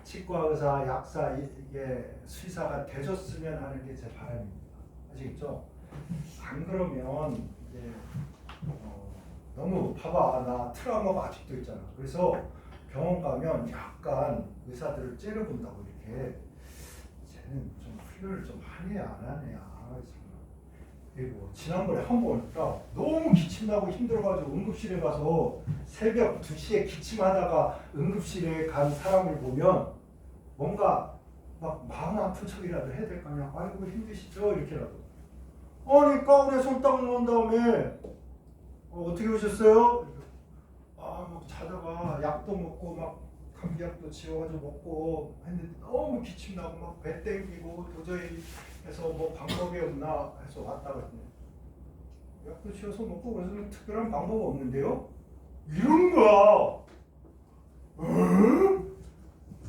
Speaker 1: 치과 의사, 약사, 이게 수의사가 되셨으면 하는 게 제 바람입니다. 아시겠죠? 안 그러면 이제 너무 봐봐 나 트라우마가 아직도 있잖아. 그래서 병원 가면 약간 의사들을 째려본다고 이렇게 쟤는 좀 훈련을 좀 하네야 안 하네야. 그리고 지난번에 한 번 너무 기침나고 힘들어가지고 응급실에 가서 새벽 2시에 기침하다가 응급실에 간 사람을 보면 뭔가 막 마음 아픈 척이라도 해야 될 거 아니야. 아이고 힘드시죠? 이렇게라도. 아니 가운에 손 딱 놓은 다음에 어떻게 오셨어요? 막 자다가 약도 먹고 막 감기약도 지어가지고 먹고 했는데 너무 기침나고 막 배 땡기고 도저히 해서 뭐 방법이 없나 해서 왔다 그랬더니 약도 지어서 먹고 그래서 특별한 방법 없는데요? 이런 거야.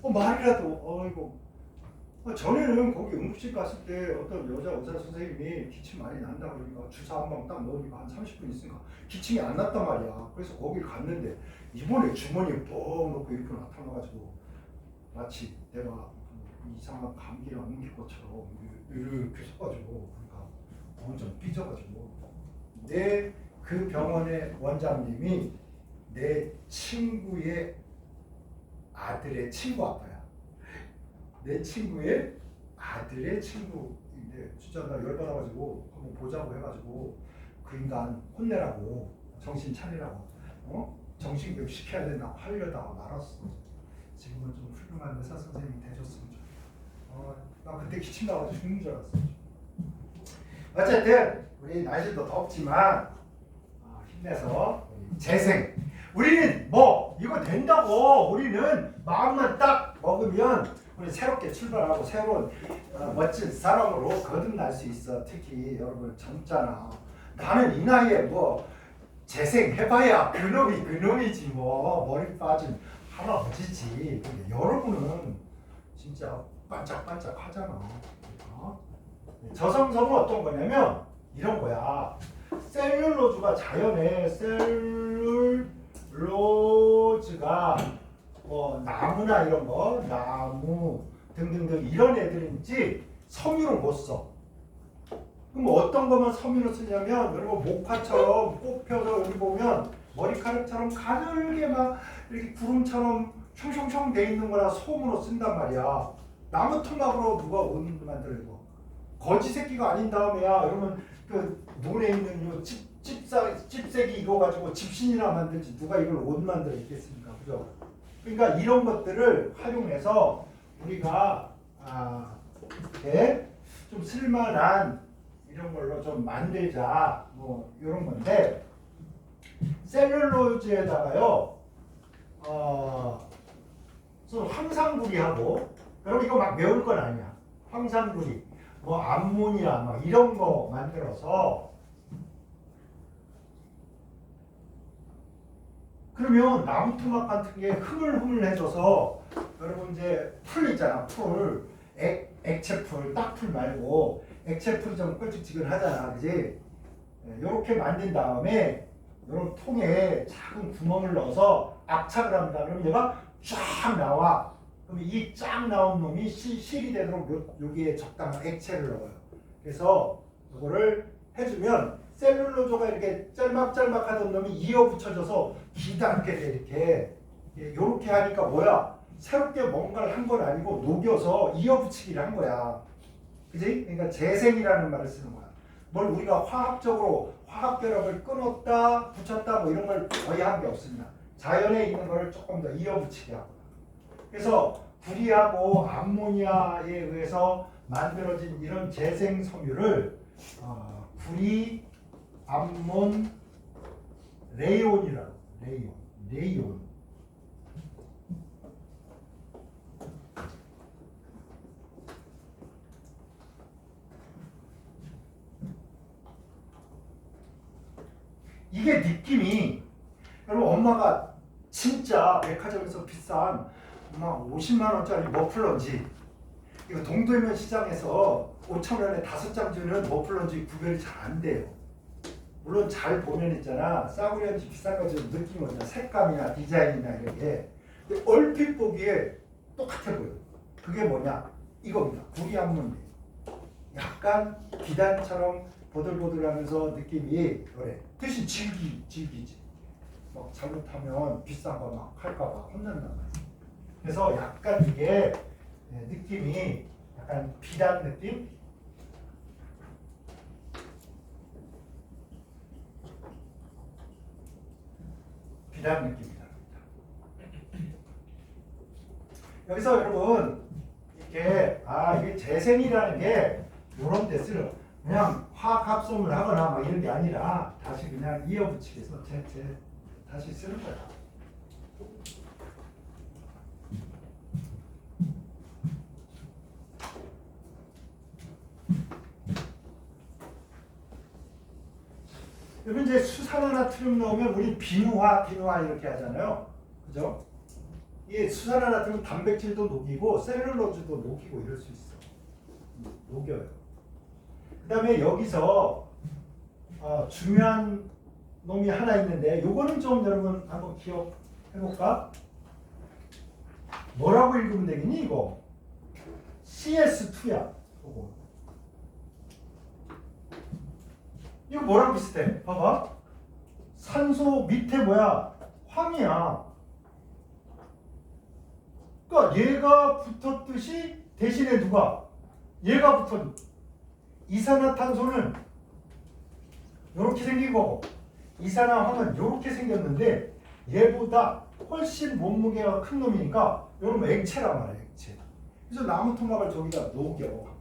Speaker 1: 말이라도 어이구. 전에는 거기 응급실 갔을 때 어떤 여자 의사 선생님이 기침 많이 난다 그러니까 주사 한 방 딱 넣으니까 한 30분 있으니까 기침이 안 났단 말이야. 그래서 거기를 갔는데 이번에 주머니에 뻥 넣고 이렇게 나타나가지고 마치 내가 이상한 감기랑 옮길 것처럼 이렇게 섞어가지고 그러니까 완전 삐져가지고 내 그 병원의 원장님이 내 친구의 아들의 친구 아빠야. 내 친구의 아들의 친구인데 진짜 나 열받아가지고 한번 보자고 해가지고 그 인간 혼내라고 정신 차리라고 정신교육 시켜야 된다고 하려다가 말았어. 지금은 좀 훌륭한 의사 선생님이 되셨으면 좋겠어. 나 그때 기침 나가지고 죽는 줄 알았어. 어쨌든 우리 날씨도 덥지만 힘내서 재생. 우리는 뭐 이거 된다고. 우리는 마음만 딱 먹으면 우리 새롭게 출발하고 새로운 멋진 사람으로 거듭날 수 있어. 특히 여러분 젊잖아. 나는 이 나이에 뭐 재생해봐야 그놈이지 뭐 머리 빠진 할아버지지. 근데 여러분은 진짜 반짝반짝 하잖아. 저성성은 어떤 거냐면 이런 거야. 셀룰로즈가 자연의 셀룰로즈가 뭐 나무나 이런 거, 나무 등등등 이런 애들인지 섬유를 못 써. 그럼 어떤 것만 섬유로 쓰냐면 여러분 목화처럼 꼭 펴서 여기 보면 머리카락처럼 가늘게 막 이렇게 구름처럼 숑숑숑 돼 있는 거라 솜으로 쓴단 말이야. 나무 토막으로 누가 옷 만들고 거지 새끼가 아닌 다음에야 여러분 그 논에 있는 요 찝새기 이거 가지고 집신이나 만들지 누가 이걸 옷 만들어 있겠습니까? 그죠? 그러니까 이런 것들을 활용해서 우리가 이렇게 좀 쓸만한 이런 걸로 좀 만들자 뭐 이런 건데 셀룰로즈에다가요 좀 황상구리하고 여러분 이거 막 매울 건 아니야. 황상구리 뭐 암모니아 막 이런 거 만들어서 그러면 나무 토막 같은 게 흐물흐물해져서 여러분 이제 풀 있잖아. 풀 액체풀 딱풀 말고 액체풀이 좀 껄찍지근하잖아. 그지? 이렇게 만든 다음에 이런 통에 작은 구멍을 넣어서 압착을 합니다. 그러면 얘가 쫙 나와. 그럼 이 쫙 나온 놈이 실이 되도록 여기에 적당한 액체를 넣어요. 그래서 이거를 해주면 셀룰로즈가 이렇게 짤막짤막하던 놈이 이어 붙여져서 기다랗게 돼. 이렇게 하니까 뭐야? 새롭게 뭔가를 한 건 아니고 녹여서 이어 붙이기를 한 거야. 그지? 그러니까 재생이라는 말을 쓰는 거야. 뭘 우리가 화학적으로 화학 결합을 끊었다, 붙였다 뭐 이런 걸 거의 한 게 없습니다. 자연에 있는 거를 조금 더 이어 붙이게 하고. 그래서 구리하고 암모니아에 의해서 만들어진 이런 재생 섬유를 구리 암몬 레이온이라고. 레이온. 이게 느낌이 여러분 엄마가 진짜 백화점에서 비싼 막 50만 원짜리 머플런지 이거 동대문 시장에서 5,000원에 5장 주는 머플런지 구별이 잘 안 돼요. 물론 잘 보면 있잖아. 싸구려인지 비싼 거 좀 느낌이 오잖아. 색감이나 디자인이나 이런 게. 근데 얼핏 보기에 똑같아 보여. 그게 뭐냐? 이겁니다. 구리 암몬. 약간 비단처럼 보들보들하면서 느낌이 그래. 대신 질기지. 막 잘못하면 비싼 거 막 할까봐 혼난단 말이야. 그래서 약간 이게 느낌이 약간 비단 느낌? 비단 느낌이다. 여기서 여러분 이게 이게 재생이라는 게 이런 데 쓰는 그냥 화학 합성을 하거나 막 이런 게 아니라 다시 그냥 이어붙이기 위해서 다시 쓰는 거야. 여러분 이제 수산화나트륨 넣으면 우리 비누화 이렇게 하잖아요. 그죠? 이 수산화나트륨 단백질도 녹이고 셀룰로즈도 녹이고 이럴 수 있어. 녹여요. 그 다음에 여기서 중요한 놈이 하나 있는데 요거는 좀 여러분 한번 기억해볼까? 뭐라고 읽으면 되겠니 이거? CS2야. 이거 뭐랑 비슷해? 봐봐. 산소 밑에 뭐야? 황이야. 그러니까 얘가 붙었듯이 대신에 누가? 얘가 붙었. 이산화탄소는 이렇게 생긴 거고 이산화황은 이렇게 생겼는데 얘보다 훨씬 몸무게가 큰 놈이니까 이런 거 액체란 말이야, 액체. 그래서 나무 토막을 저기다 녹여.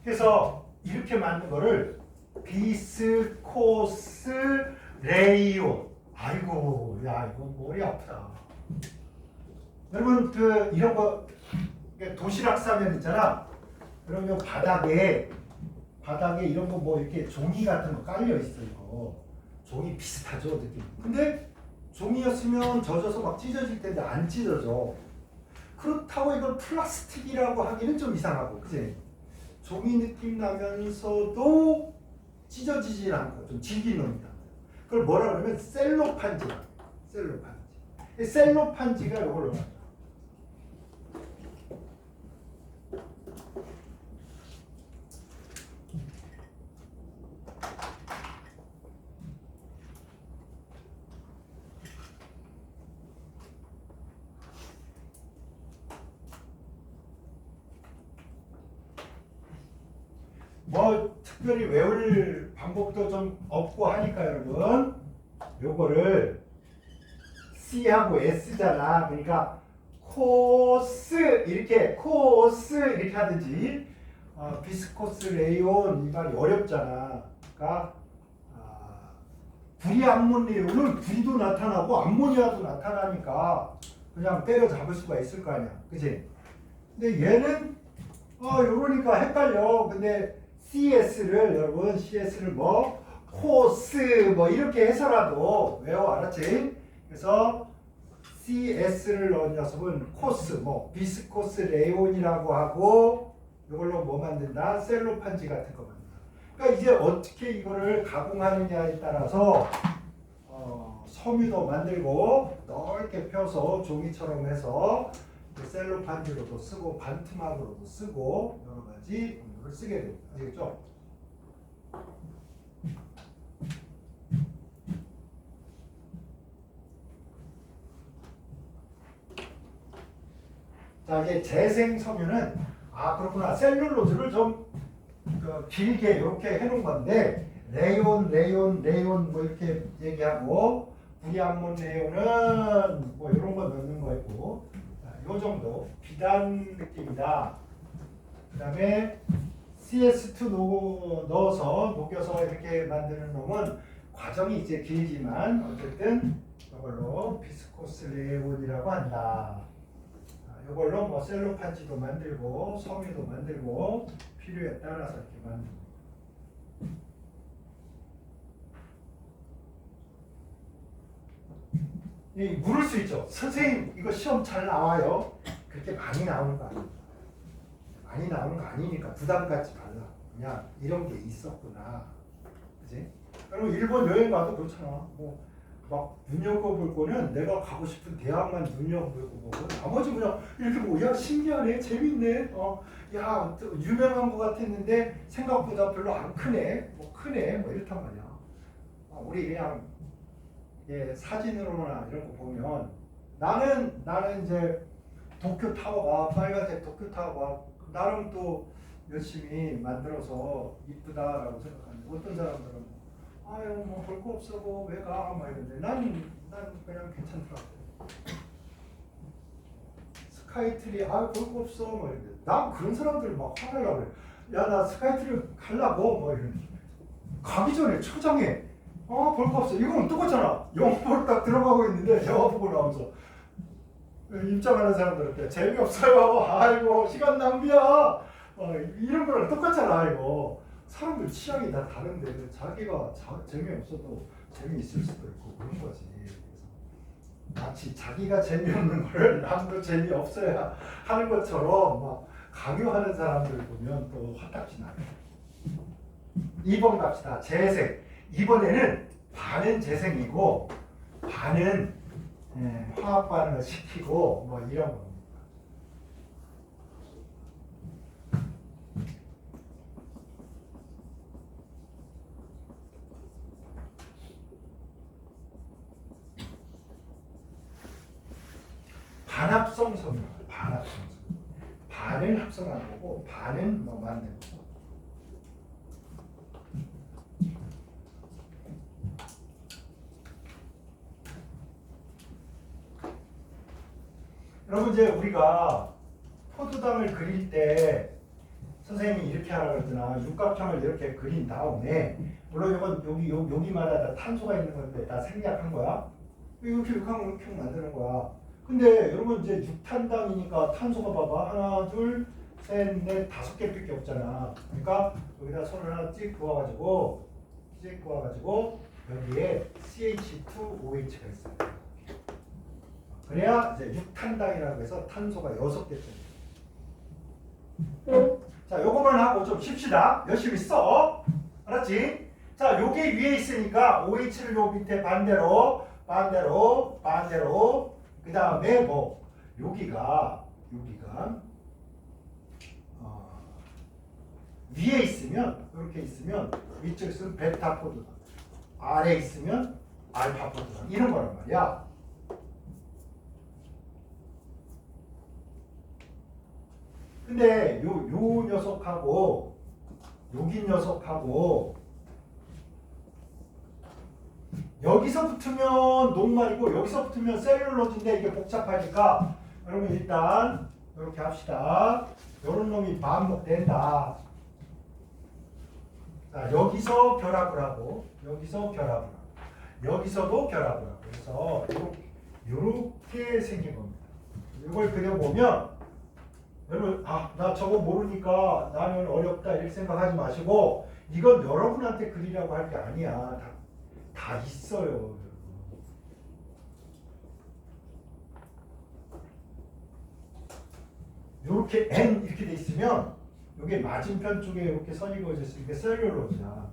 Speaker 1: 그래서 이렇게 만든 거를 비스코스 레이온. 아이고, 야 이거 머리 아프다. 여러분 그 이런 거 도시락 싸면 있잖아. 그러면 바닥에 이런 거 뭐 이렇게 종이 같은 거 깔려 있어 이거. 종이 비슷하죠 느낌. 근데 종이였으면 젖어서 막 찢어질 텐데 안 찢어져. 그렇다고 이걸 플라스틱이라고 하기는 좀 이상하고, 그치? 종이 느낌 나면서도 찢어지질 않고 좀 질긴 놈이다. 그걸 뭐라 그러면 셀로판지라. 셀로판지. 셀로판지가 이걸로 나와. 뭐 특별히 외울 방법도 좀 없고 하니까 여러분 요거를 C하고 S잖아. 그러니까 코스 이렇게 하든지 비스코스 레이온 이 말이 어렵잖아. 그러니까 불이암모니아는 불이도 나타나고 암모니아도 나타나니까 그냥 때려잡을 수가 있을 거 아니야. 그치? 근데 얘는 요러니까 헷갈려. 근데 CS를 여러분 CS를 뭐 코스 뭐 이렇게 해서라도 외워. 알았지? 그래서 CS를 넣은 녀석은 코스 뭐 비스코스 레온이라고 하고 이걸로 뭐 만든다? 셀로판지 같은 거 만든다. 그러니까 이제 어떻게 이거를 가공하느냐에 따라서 섬유도 만들고 넓게 펴서 종이처럼 해서 셀로판지로도 쓰고 반투막으로도 쓰고 여러 가지 용도를 쓰게 됩니다. 아시겠죠? 자, 이제 재생 섬유는 그렇구나. 셀룰로즈를 좀 길게 이렇게 해놓은 건데 레이온 뭐 이렇게 얘기하고 불이암몬 레이온은 뭐 이런 거 넣는 거였고 요 정도 비단 느낌이다. 그 다음에 CS2 넣어서 녹여서 이렇게 만드는 놈은 과정이 이제 길지만 어쨌든 이걸로 비스코스 레온이라고 한다. 이걸로 뭐 셀로판지도 만들고 섬유도 만들고 필요에 따라서 이렇게 만듭니다. 물을 수 있죠. 선생님 이거 시험 잘 나와요. 그렇게 많이 나오는 거 아닙니다. 많이 나오는 거 아니니까 부담 갖지 말라. 그냥 이런 게 있었구나. 그지? 그럼 일본 여행 가도 그렇잖아. 뭐 막 눈여겨볼 거는 내가 가고 싶은 대학만 눈여겨보고 나머지 그냥 이렇게 보고 야 신기하네 재밌네 야 유명한 거 같았는데 생각보다 별로 안 크네 뭐 크네 뭐 이렇단 말이야. 우리 그냥 사진으로나 이런 거 보면 나는 이제 도쿄 타워가 빨간색 도쿄 타워가 나름 또 열심히 만들어서 이쁘다라고 생각하는데 어떤 사람들은 아유 뭐 볼 거 없어 뭐 왜 가? 막 이러는데 난 그냥 괜찮더라고. 스카이트리 볼 거 없어 뭐 이러는데 난 그런 사람들 막 화내려고 그래. 야 나 스카이트리 가려고 뭐 이러는데 가기 전에 초장에 볼 거 없어. 이거는 똑같잖아. 영어 보러 딱 들어가고 있는데 영어 보고 나오면서 입장하는 사람들한테 재미없어요. 아이고 시간 낭비야. 이런 거랑 똑같잖아 이거. 사람들 취향이 다 다른데 자기가 재미없어도 재미있을 수도 있고 그런 거지. 그래서 마치 자기가 재미없는 걸 남도 재미없어야 하는 것처럼 막 강요하는 사람들 보면 또 화딱지 나요. 2번 갑시다. 재생. 이번에는 반은 재생이고 반은 화학 반응을 시키고 뭐 이런 겁니다. 반합성 섬유, 반합성 섬유. 반은 합성하는 거고 반은 뭐 만드는 거. 여러분 이제 우리가 포도당을 그릴 때 선생님이 이렇게 하라고 했잖아. 육각형을 이렇게 그린 다음에 물론 이건 여기마다 다 탄소가 있는 건데 다 생략한 거야. 이렇게 육각형 만드는 거야. 근데 여러분 이제 육탄당이니까 탄소가 봐봐. 하나, 둘, 셋, 넷, 5개밖에 없잖아. 그러니까 여기다 손을 하나 찍 그어가지고 여기에 CH2OH가 있어요. 그래야 이제 육탄당이라고 해서 탄소가 6개쯤. 자, 요거만 하고 좀 쉽시다. 열심히 써. 알았지? 자, 요게 위에 있으니까 OH를 요 밑에 반대로 그 다음에 뭐 여기가 위에 있으면 이렇게 있으면 위쪽에 있으면 베타 포도당, 아래 있으면 알파 포도당 이런 거란 말이야. 근데 요 녀석하고 여기 녀석하고 여기서 붙으면 녹말이고 여기서 붙으면 셀룰로즈인데 이게 복잡하니까 여러분 일단 이렇게 합시다. 요런 놈이 반복된다. 자, 여기서 결합을 하고 여기서 결합을 하고 여기서도 결합을 하고 그래서 요렇게 생긴 겁니다. 이걸 그려보면 여러분 나 저거 모르니까 나는 어렵다 이렇게 생각하지 마시고 이건 여러분한테 그리라고 할 게 아니야. 다 있어요. 이렇게 N 이렇게 돼 있으면 여기 맞은편 쪽에 이렇게 선이 그어져 있으니까 셀룰로즈야.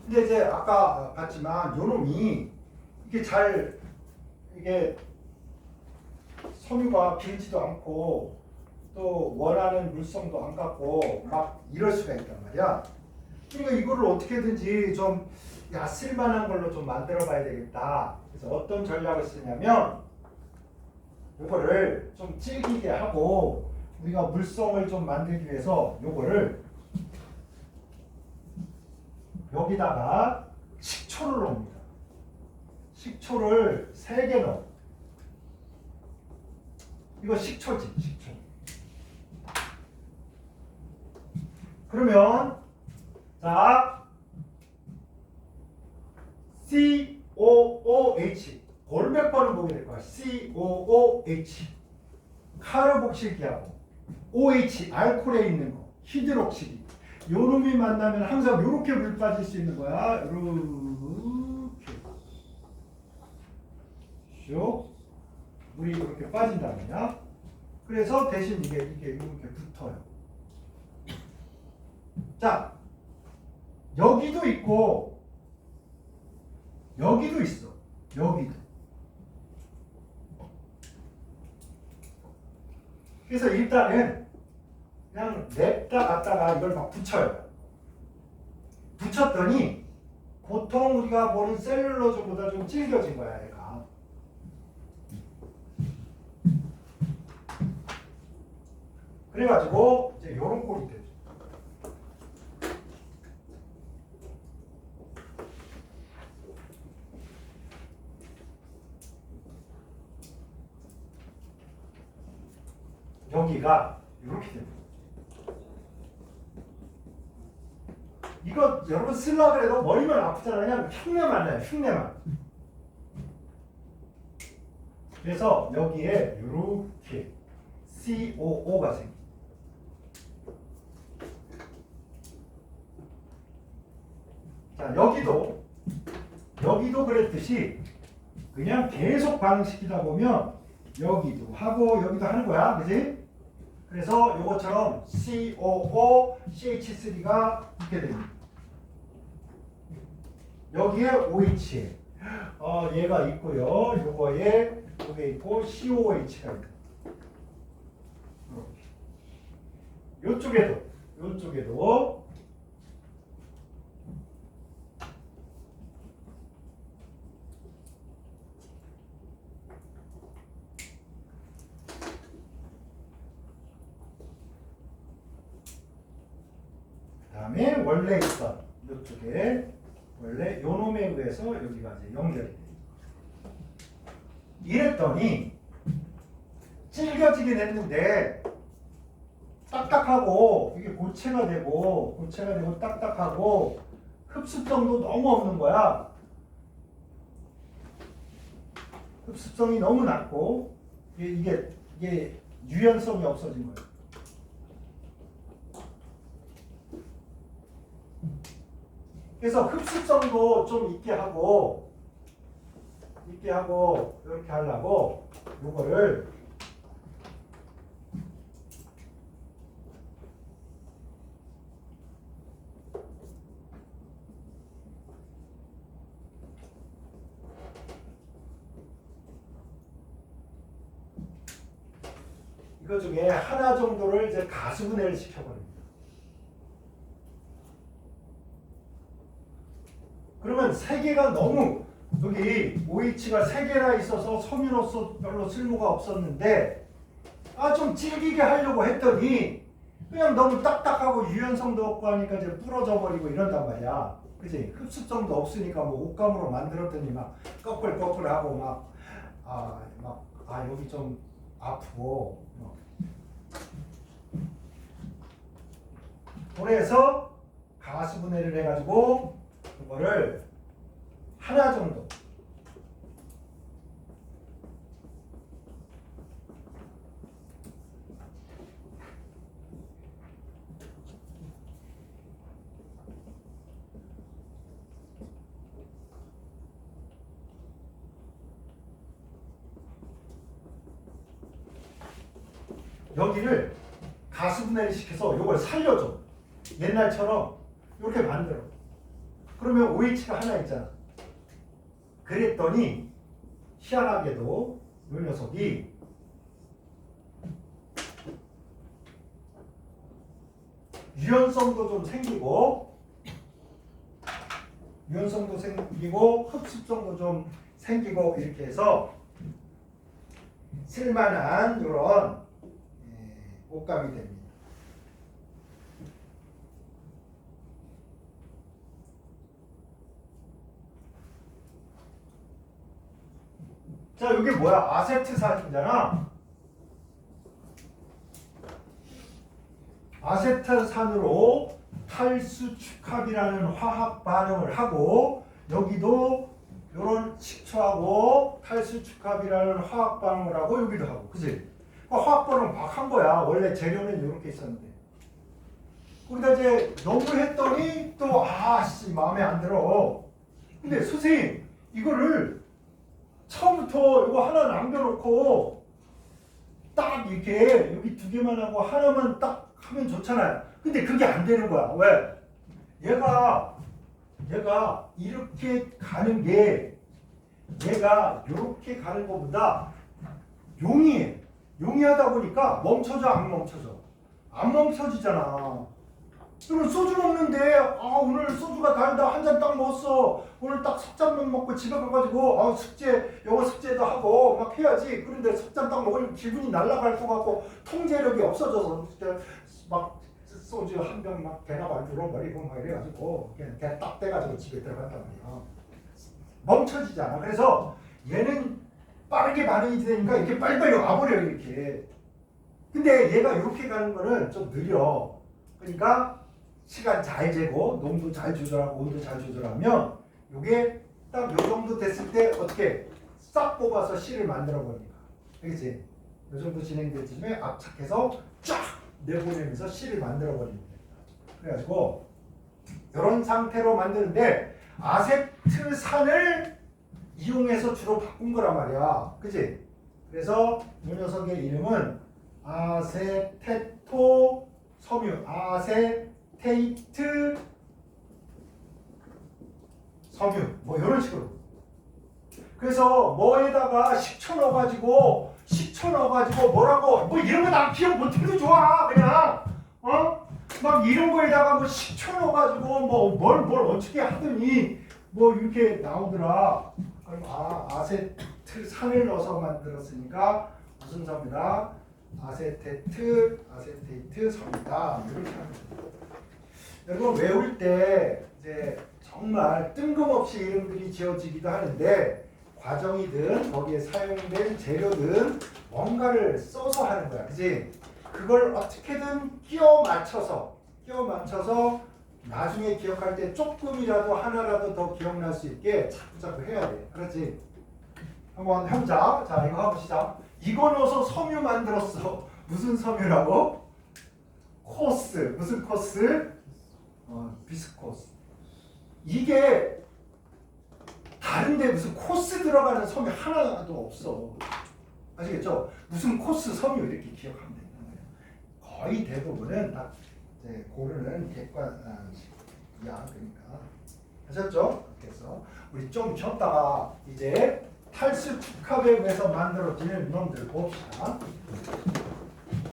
Speaker 1: 근데 이제 아까 봤지만 요놈이 이게 섬유가 길지도 않고 또 원하는 물성도 안 갖고 막 이럴 수가 있단 말이야. 그러니까 이거를 어떻게든지 좀 쓸만한 걸로 좀 만들어 봐야 되겠다. 그래서 어떤 전략을 쓰냐면 요거를 좀 질기게 하고 우리가 물성을 좀 만들기 위해서 요거를 여기다가 식초를 넣습니다. 식초를 3개 넣어. 이거 식초지, 식초. 그러면 자 COOH 그걸 몇 번을 보게 될 거야. COOH 카르복실기하고 OH 알코올에 있는 거 히드록시디 요놈이 만나면 항상 요렇게 물 빠질 수 있는 거야. 요렇게 슉 물이 이렇게 빠진단 말이야. 그래서 대신 이게 이렇게 붙어요. 자, 여기도 있고 여기도 있어. 여기도. 그래서 일단은 그냥 냅다 갖다가 이걸 막 붙여요. 붙였더니 보통 우리가 보는 셀룰로즈보다 좀 질겨진 거야, 얘가. 그래가지고 이제 요런 꼴이 되죠. 여기가 이렇게 됩니다. 이거 여러분 쓰려고 해도 머리만 아프잖아요. 그냥 흉내만 나요. 흉내만. 그래서 여기에 이렇게 COO가 생겨. 자, 여기도 그랬듯이 그냥 계속 반응시키다 보면 여기도 하고 여기도 하는 거야. 그지? 그래서 이것처럼 COO, CH3가 이렇게 됩니다. 여기에 OH. 얘가 있고요. 요거에 요게 있고 COH가 있고. 요쪽에도 그다음에 원래 있던 이쪽에 원래 요놈에 의해서 여기가 이제 연결이 돼요. 이랬더니 찔겨지긴 했는데 딱딱하고 이게 고체가 되고 딱딱하고 흡습성도 너무 없는 거야. 흡습성이 너무 낮고 이게 유연성이 없어진 거예요. 그래서 흡습성도 좀 있게 하고 이렇게 하려고 요거를 이거 중에 하나 정도를 이제 가수분해를 시켜버립니다. 그러면 세 개가 너무 여기 OH가 세 개나 있어서 섬유로서 별로 쓸모가 없었는데 좀 질기게 하려고 했더니 그냥 너무 딱딱하고 유연성도 없고 하니까 이제 부러져 버리고 이런단 말이야. 그치? 흡습성도 없으니까 뭐 옷감으로 만들었더니 막 꺼끌꺼끌하고 여기 좀 아프고 그래서 가수분해를 해가지고 이거를 하나 정도 여기를 가수분해를 시켜서 이걸 살려줘. 옛날처럼 이렇게 만들어. 그러면 OH가 하나 있잖아. 그랬더니 희한하게도 이 녀석이 유연성도 좀 생기고 흡습성도 좀 생기고 이렇게 해서 쓸만한 이런 옷감이 됩니다. 자, 이게 뭐야? 아세트산이잖아. 아세트산으로 탈수축합이라는 화학 반응을 하고 여기도 이런 식초하고 탈수축합이라는 화학 반응을 하고 여기도 하고, 그치? 화학 반응 막 한 거야. 원래 재료는 이렇게 있었는데. 그러다 이제 너무 했더니 또 마음에 안 들어. 근데 선생님 이거를 처음부터 이거 하나 남겨놓고 딱 이렇게 여기 두 개만 하고 하나만 딱 하면 좋잖아요. 근데 그게 안 되는 거야. 왜? 얘가 이렇게 가는 게 얘가 이렇게 가는 것보다 용이하다 보니까 멈춰져 안 멈춰져? 안 멈춰지잖아. 그러면 소주 먹는데 오늘 소주가 달다 한 잔 딱 먹었어. 오늘 딱 석 잔만 먹고 집에 가가지고 영어 숙제도 하고 막 해야지. 그런데 석 잔 딱 먹으면 기분이 날아갈 것 같고 통제력이 없어져서 막 소주 한 병 막 배나 만들어 버리고 막 이래가지고 그냥 딱 떼가지고 집에 들어갔단 말이야. 멈춰지잖아. 그래서 얘는 빠르게 반응이 되니까 이렇게 빨리빨리 와버려 이렇게. 근데 얘가 이렇게 가는 거는 좀 느려. 그러니까 시간 잘 재고 농도 잘 조절하고 온도 잘 조절하면 이게 딱 요 정도 됐을 때 어떻게 싹 뽑아서 씨를 만들어 버립니다. 그렇지? 요 정도 진행될 쯤에 압착해서 쫙 내보내면서 씨를 만들어 버립니다. 그래가지고 이런 상태로 만드는데 아세트산을 이용해서 주로 바꾼 거란 말이야. 그치? 그래서 이 녀석의 이름은 아세테토 섬유, 아세테이트 섬유, 뭐 이런 식으로. 그래서 뭐에다가 식초 넣어가지고 뭐라고 뭐 이런 거 난 기억 못해도 좋아. 그냥 막 이런 거에다가 뭐 식초 넣어가지고 뭐 뭘 어떻게 하더니 뭐 이렇게 나오더라. 그럼 아세트산을 넣어서 만들었으니까 무슨 섬이다? 아세테이트 섬이다. 이렇게 합니다. 여러분 외울 때 이제 정말 뜬금없이 이름들이 지어지기도 하는데 과정이든 거기에 사용된 재료든 뭔가를 써서 하는 거야. 그지? 그걸 어떻게든 끼워 맞춰서 나중에 기억할 때 조금이라도 하나라도 더 기억날 수 있게 자꾸 해야 돼. 그렇지? 한번 해보자. 자, 이거 하고 시작. 이거 넣어서 섬유 만들었어. 무슨 섬유라고? 코스. 무슨 코스? 비스코스. 이게 다른데 무슨 코스 들어가는 섬유 하나도 없어. 아시겠죠? 무슨 코스 섬유 이렇게 기억하면 된다는 거예요. 거의 대부분은 다 이제 고르는 객관이야. 그러니까 하셨죠? 그래서 우리 좀 쉬었다가 이제 탈수 축합에 의해서 만들어지는 놈들 봅시다.